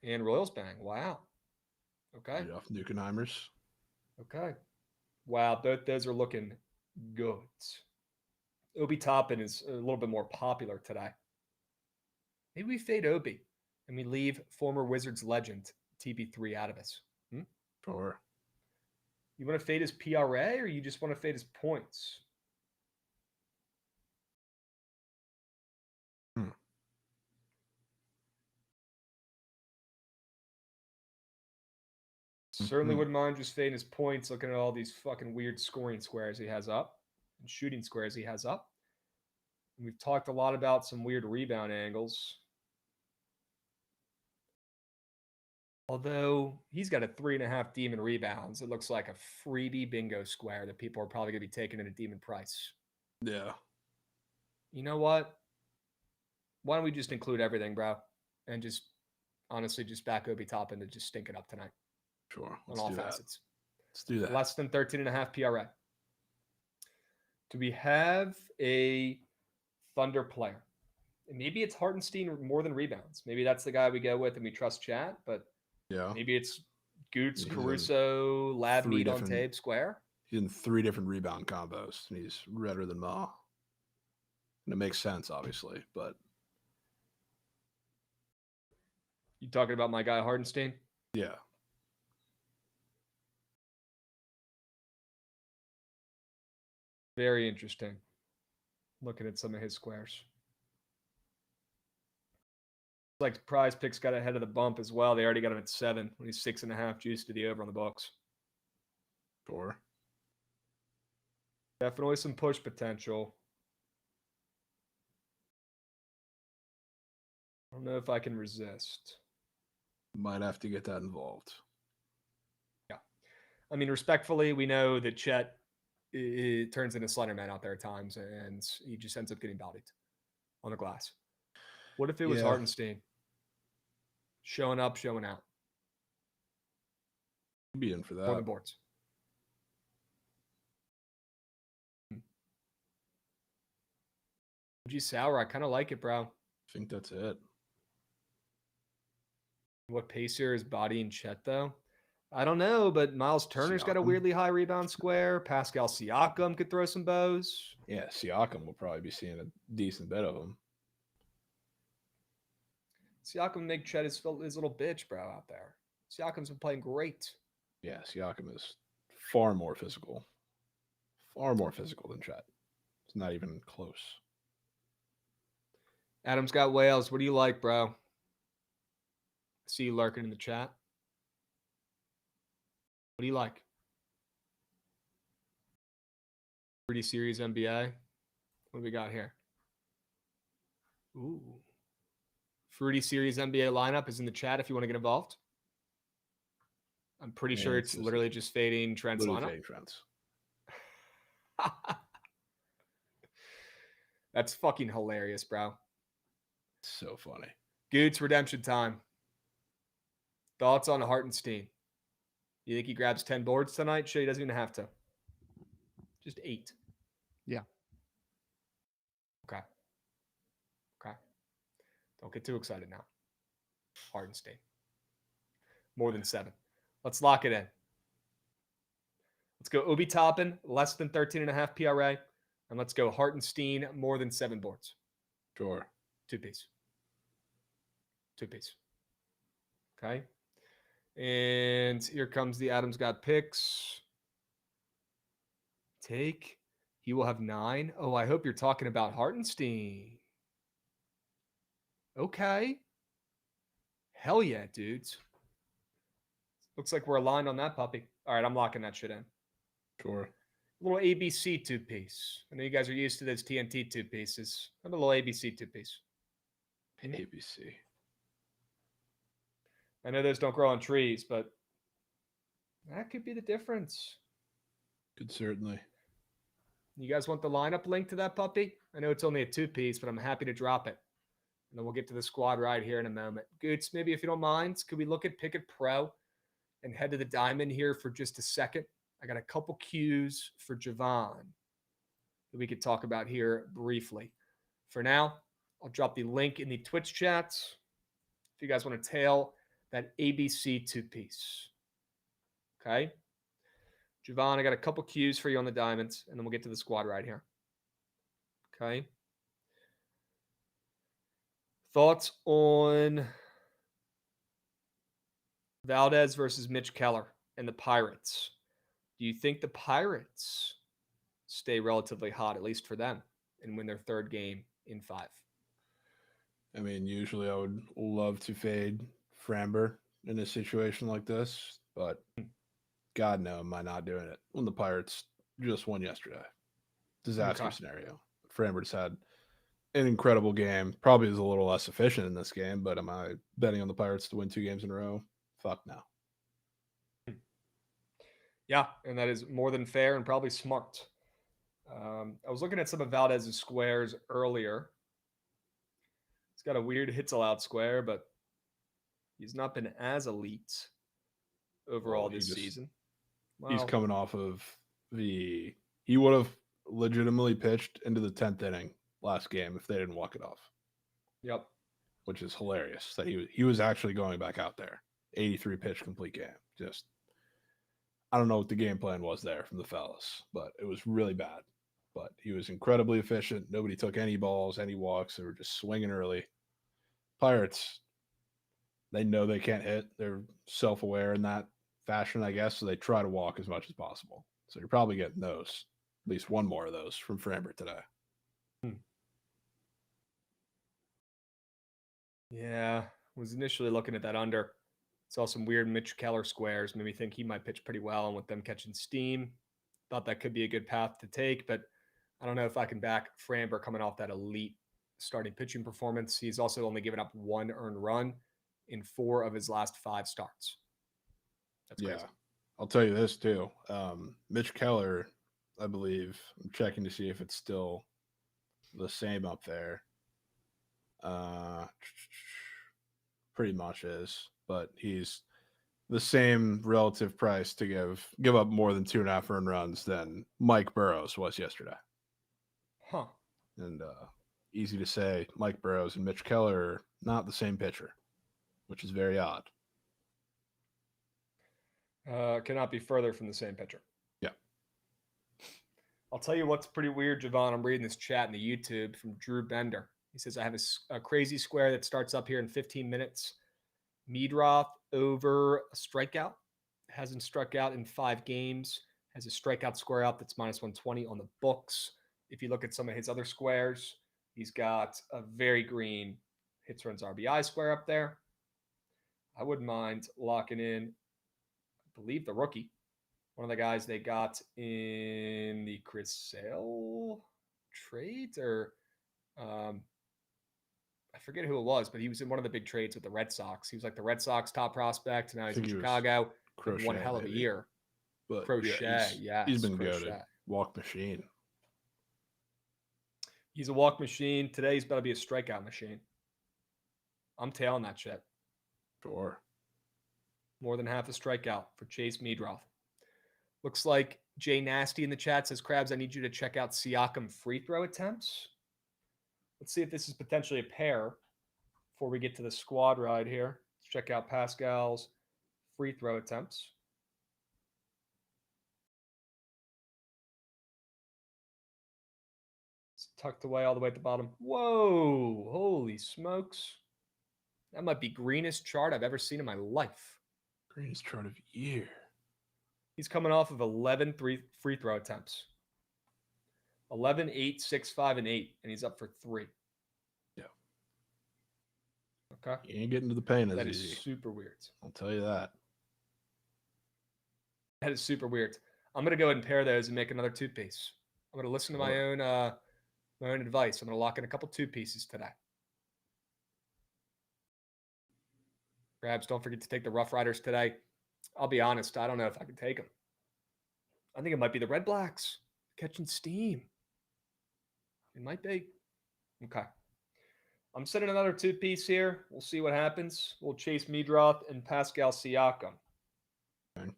And Royals bang. Wow. Okay.
Right off Nukenheimers.
Okay. Wow, both those are looking good. Obi Toppin is a little bit more popular today. Maybe we fade Obi and we leave former Wizards legend TB3 out of this.
Sure.
You want to fade his PRA or you just want to fade his points? Certainly wouldn't mind just fading his points, looking at all these fucking weird scoring squares he has up and shooting squares he has up. And we've talked a lot about some weird rebound angles. Although he's got a 3.5 demon rebounds, it looks like a freebie bingo square that people are probably going to be taking at a demon price.
Yeah.
You know what? Why don't we just include everything, bro? And just honestly just back Obi Toppin to just stink it up tonight.
Sure.
On all facets.
Let's do that.
Less than 13.5 PRA. Do we have a Thunder player? And maybe it's Hartenstein more than rebounds. Maybe that's the guy we go with and we trust chat, but
yeah,
maybe it's Goots,
He's in
Caruso, Lab
three
Meat on
different-
tape, Square.
He's in 3 different rebound combos, and he's redder than Ma. And it makes sense, obviously, but
You talking about my guy Hardenstein?
yeah.
Very interesting. Looking at some of his squares. Like Prize Picks got ahead of the bump as well. They already got him at 7 when he's 6.5 juice to the over on the books.
Sure.
Definitely some push potential. I don't know if I can resist.
Might have to get that involved.
Yeah. I mean, respectfully, we know that Chet turns into Slenderman out there at times, and he just ends up getting bodied on the glass. What if it was Hartenstein? Showing up, showing out.
Be in for that.
On the boards. OG Sour, I kind of like it, bro.
I think that's it.
What pacer is bodying Chet, though? I don't know, but Miles Turner's got a
Siakam.
weirdly high rebound square. Pascal Siakam could throw some bows.
Yeah, Siakam will probably be seeing a decent bit of him.
Siakam make Chet his little bitch, bro, out there. Siakam's been playing great.
Yeah, Siakam is far more physical. Far more physical than Chet. It's not even close.
Adam's got Wales. What do you like, bro? See you lurking in the chat. What do you like? Fruity Series NBA. What do we got here? Ooh. Fruity Series NBA lineup is in the chat if you want to get involved. I'm pretty sure it's literally just fading Trent's lineup.
Fading Trent's.
That's fucking hilarious, bro.
So funny.
Goots redemption time. Thoughts on Hartenstein? You think he grabs 10 boards tonight? Sure, he doesn't even have to. Just 8.
Yeah.
Okay. Don't get too excited now. Hardenstein. More than 7. Let's lock it in. Let's go Obi Toppin, less than 13.5 PRA. And let's go Hartenstein, more than 7 boards.
Sure.
2-piece. 2-piece. Okay. And here comes the Adams got picks. Take. He will have 9. Oh, I hope you're talking about Hartenstein. Okay. Hell yeah, dudes. Looks like we're aligned on that puppy. All right, I'm locking that shit in.
Sure.
Little ABC 2-piece. I know you guys are used to those TNT 2-pieces. I'm a little ABC 2-piece.
ABC.
I know those don't grow on trees, but that could be the difference.
Could certainly.
You guys want the lineup link to that puppy? I know it's only a 2-piece, but I'm happy to drop it. And then we'll get to the squad right here in a moment. Goots, maybe if you don't mind, could we look at Pickett Pro and head to the diamond here for just a second? I got a couple cues for Jovan that we could talk about here briefly. For now, I'll drop the link in the Twitch chats if you guys want to tail that ABC 2-piece. Okay? Jovan, I got a couple cues for you on the diamonds, and then we'll get to the squad right here. Okay? Thoughts on Valdez versus Mitch Keller and the Pirates? Do you think the Pirates stay relatively hot, at least for them, and win their 3rd game in 5?
I mean, usually I would love to fade Framber in a situation like this, but God no, am I not doing it when the Pirates just won yesterday. Disaster scenario. Framber's had an incredible game. Probably is a little less efficient in this game, but am I betting on the Pirates to win 2 games in a row? Fuck no.
Yeah, and that is more than fair and probably smart. I was looking at some of Valdez's squares earlier. He's got a weird hits allowed square, but he's not been as elite overall this season.
He's coming off of he would have legitimately pitched into the 10th inning last game if they didn't walk it off.
Yep.
Which is hilarious that he was actually going back out there 83 pitch complete game. Just, I don't know what the game plan was there from the fellas, but it was really bad. But he was incredibly efficient. Nobody took any balls, any walks. They were just swinging early. Pirates, they know they can't hit. They're self-aware in that fashion, I guess, so they try to walk as much as possible. So you're probably getting those, at least one more of those from Framber today.
Yeah, was initially looking at that under. Saw some weird Mitch Keller squares. Made me think he might pitch pretty well, and with them catching steam, thought that could be a good path to take. But I don't know if I can back Framber coming off that elite starting pitching performance. He's also only given up 1 earned run in 4 of his last 5 starts. That's crazy.
Yeah, I'll tell you this too. Mitch Keller, I believe, I'm checking to see if it's still the same up there. Pretty much is, but he's the same relative price to give up more than 2.5 earned runs than Mike Burrows was yesterday.
Huh.
And easy to say, Mike Burrows and Mitch Keller are not the same pitcher, which is very odd.
Cannot be further from the same pitcher.
Yeah.
I'll tell you what's pretty weird, Jovan. I'm reading this chat in the YouTube from Drew Bender. He says, I have a crazy square that starts up here in 15 minutes. Meadroth over a strikeout. Hasn't struck out in 5 games. Has a strikeout square out that's minus 120 on the books. If you look at some of his other squares, he's got a very green hits, runs, RBI square up there. I wouldn't mind locking in, I believe, the rookie. One of the guys they got in the Chris Sale trade, or I forget who it was, but he was in one of the big trades with the Red Sox. He was like the Red Sox top prospect. Now he's in Chicago.
Crochet,
one hell of a year.
But
Crochet, yeah.
He's been goated. Walk machine.
He's a walk machine. Today he's about to be a strikeout machine. I'm tailing that shit.
Sure.
More than half a strikeout for Chase Meadroth. Looks like Jay Nasty in the chat says, Krabs, I need you to check out Siakam free throw attempts. Let's see if this is potentially a pair before we get to the squad ride here. Let's check out Pascal's free throw attempts. It's tucked away all the way at the bottom. Whoa, holy smokes. That might be greenest chart I've ever seen in my life.
Greenest chart of year.
He's coming off of 11 free throw attempts. 11, 8, 6, 5, and 8, and he's up for 3.
Yeah.
Okay.
You ain't getting to the paint as
that
easy.
That is super weird.
I'll tell you that.
That is super weird. I'm going to go ahead and pair those and make another 2-piece. I'm going to listen to my own advice. I'm going to lock in a couple 2-pieces today. Krabs, don't forget to take the Rough Riders today. I'll be honest, I don't know if I can take them. I think it might be the Red Blacks catching steam. It might be. Okay. I'm setting another 2-piece here. We'll see what happens. We'll chase Meadroth and Pascal Siakam.
Okay.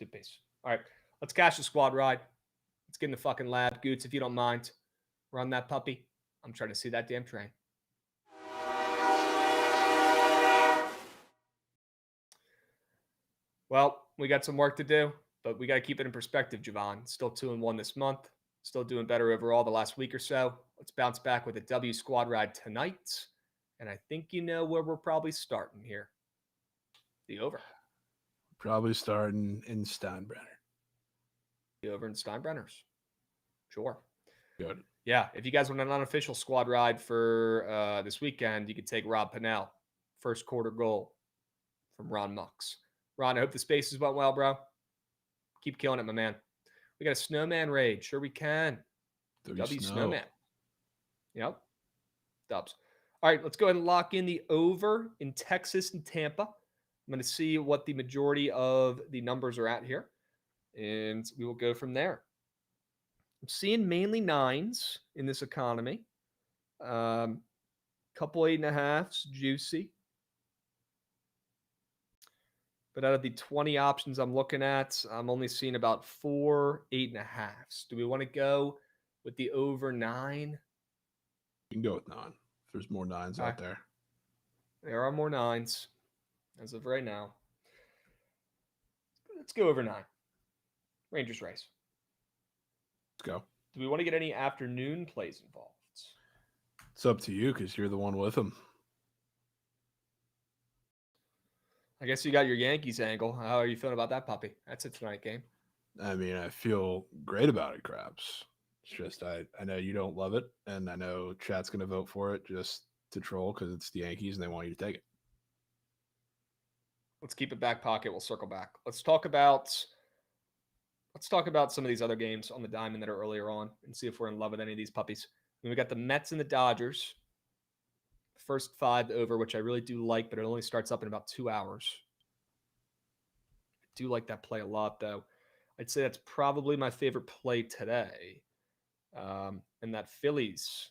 2-piece. All right. Let's cash the squad ride. Let's get in the fucking lab. Goots, if you don't mind, run that puppy. I'm trying to see that damn train. Well, we got some work to do, but we got to keep it in perspective, Jovan. Still 2-1 this month. Still doing better overall the last week or so. Let's bounce back with a W squad ride tonight. And I think you know where we're probably starting here. The over.
Probably starting in Steinbrenner.
The over in Steinbrenner's. Sure.
Good.
Yeah, if you guys want an unofficial squad ride for this weekend, you could take Rob Pennell. First quarter goal from Ron Mux. Ron, I hope the spaces went well, bro. Keep killing it, my man. We got a snowman raid. Sure we can. W snowman. Yep. Dubs. All right, let's go ahead and lock in the over in Texas and Tampa. I'm going to see what the majority of the numbers are at here, and we will go from there. I'm seeing mainly 9s in this economy. Couple 8.5s, juicy. But out of the 20 options I'm looking at, I'm only seeing about 4 8.5s. Do we want to go with the over 9?
You can go with 9. If there's more 9s out there.
There are more 9s. as of right now. Let's go over 9. Rangers Rays.
Let's go.
Do we want to get any afternoon plays involved?
It's up to you because you're the one with them.
I guess you got your Yankees angle. How are you feeling about that puppy? That's a tonight game.
I mean, I feel great about it, Krabs. It's just I know you don't love it, and I know chat's going to vote for it just to troll because it's the Yankees and they want you to take it.
Let's keep it back pocket. We'll circle back. Let's talk about some of these other games on the diamond that are earlier on and see if we're in love with any of these puppies. We got the Mets and the Dodgers. First 5 over, which I really do like, but it only starts up in about 2 hours. I do like that play a lot, though. I'd say that's probably my favorite play today. And that Phillies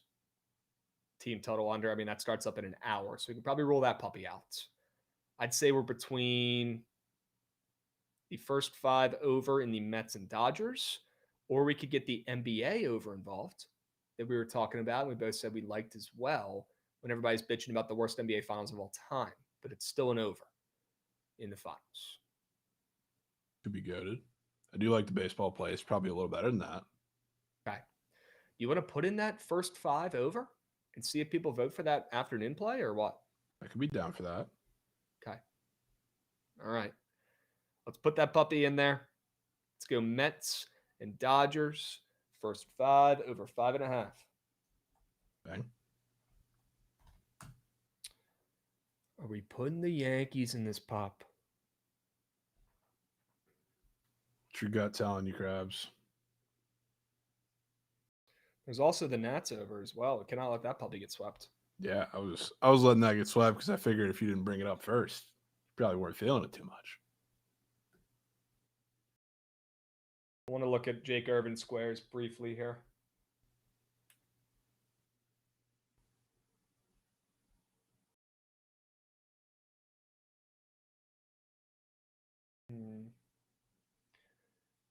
team total under, I mean, that starts up in an hour, so we can probably roll that puppy out. I'd say we're between the first 5 over in the Mets and Dodgers, or we could get the NBA over involved that we were talking about. We both said we liked as well when everybody's bitching about the worst NBA finals of all time, but it's still an over in the finals.
Could be goated. I do like the baseball play. It's probably a little better than that.
Okay. You want to put in that first 5 over and see if people vote for that afternoon play or what?
I could be down for that.
Okay. All right. Let's put that puppy in there. Let's go Mets and Dodgers. First 5 over 5.5.
Bang.
Are we putting the Yankees in this pup?
What's your gut telling you, Krabs?
There's also the Nats over as well. We cannot let that puppy get swept.
Yeah, I was letting that get swept because I figured if you didn't bring it up first, you probably weren't feeling it too much.
I want to look at Jake Irvin squares briefly here.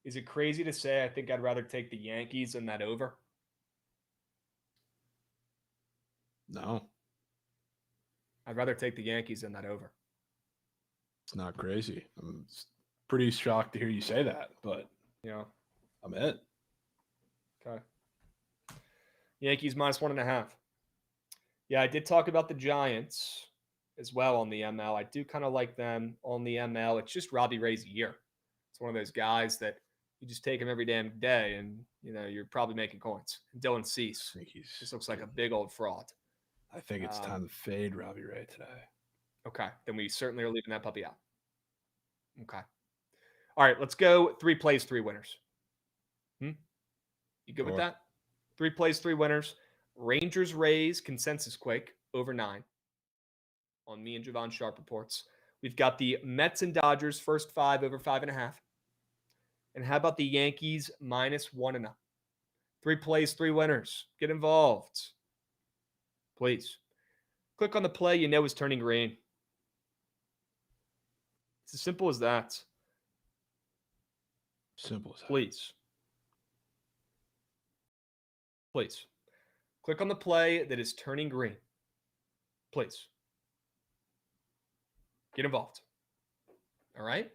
Is it crazy to say I think I'd rather take the Yankees than that over?
No.
I'd rather take the Yankees than that over.
It's not crazy. I'm pretty shocked to hear you say that, but I'm in.
Okay. Yankees minus 1.5. Yeah, I did talk about the Giants as well on the ML. I do kind of like them on the ML. It's just Robbie Ray's year. It's one of those guys that you just take him every damn day, and you're probably making coins. Dylan Cease just looks like a big old fraud.
I think it's time to fade Robbie Ray today.
Okay, then we certainly are leaving that puppy out. Okay. All right, let's go 3 plays, 3 winners. You good with that? 3 plays, 3 winners. Rangers, Rays, consensus quake, over 9 on me and Jovan Sharp reports. We've got the Mets and Dodgers, first 5 over 5.5. And how about the Yankees minus 1.5? 3 plays, 3 winners. Get involved. Please. Click on the play you know is turning green. It's as simple as that.
Simple as that.
Please. Please. Click on the play that is turning green. Please. Get involved. All right?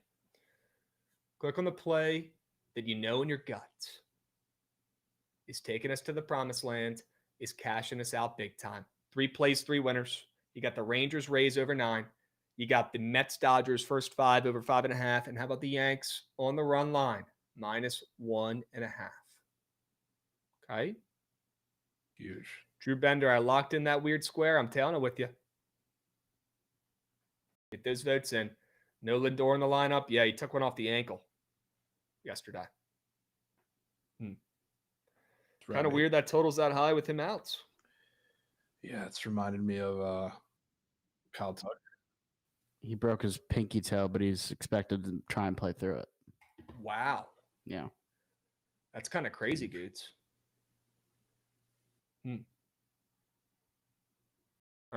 Click on the play that you know in your gut is taking us to the promised land, is cashing us out big time. 3 plays, 3 winners. You got the Rangers, Rays over 9. You got the Mets, Dodgers, first 5 over 5.5. And how about the Yanks on the run line? Minus 1.5. Okay?
Huge.
Drew Bender, I locked in that weird square. I'm telling it with you. Get those votes in. No Lindor in the lineup. Yeah, he took one off the ankle yesterday. Kind of weird that total's that high with him out.
Yeah, it's reminded me of Kyle Tucker.
He broke his pinky toe, but he's expected to try and play through it.
Wow.
Yeah.
That's kind of crazy, Goots. All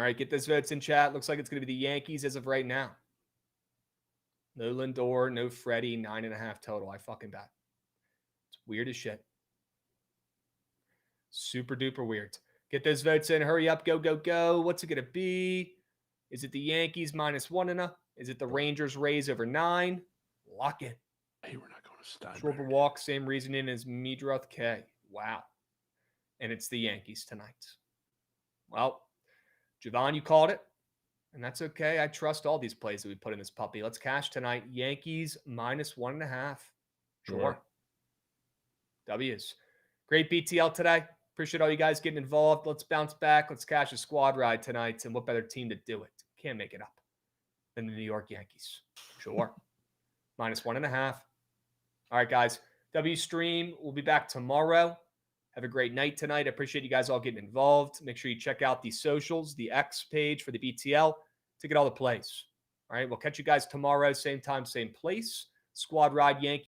right, get those votes in chat. Looks like it's going to be the Yankees as of right now. No Lindor, no Freddie, 9.5 total. I fucking bet. It's weird as shit. Super duper weird. Get those votes in. Hurry up. Go, go, go. What's it going to be? Is it the Yankees minus 1.5? Is it the Rangers Rays over 9? Lock it.
Hey, we're not going to Steinberg.
Schwarber walk, same reasoning as Midroth K. Wow. And it's the Yankees tonight. Well, Jovan, you called it. And that's okay. I trust all these plays that we put in this puppy. Let's cash tonight. Yankees -1.5. Sure. W's. Great BTL today. Appreciate all you guys getting involved. Let's bounce back. Let's cash a squad ride tonight. And what better team to do it? Can't make it up than the New York Yankees. Sure. -1.5. All right, guys. W stream. We'll be back tomorrow. Have a great night tonight. I appreciate you guys all getting involved. Make sure you check out the socials, the X page for the BTL to get all the plays. All right, we'll catch you guys tomorrow, same time, same place. Squad Ride Yankees.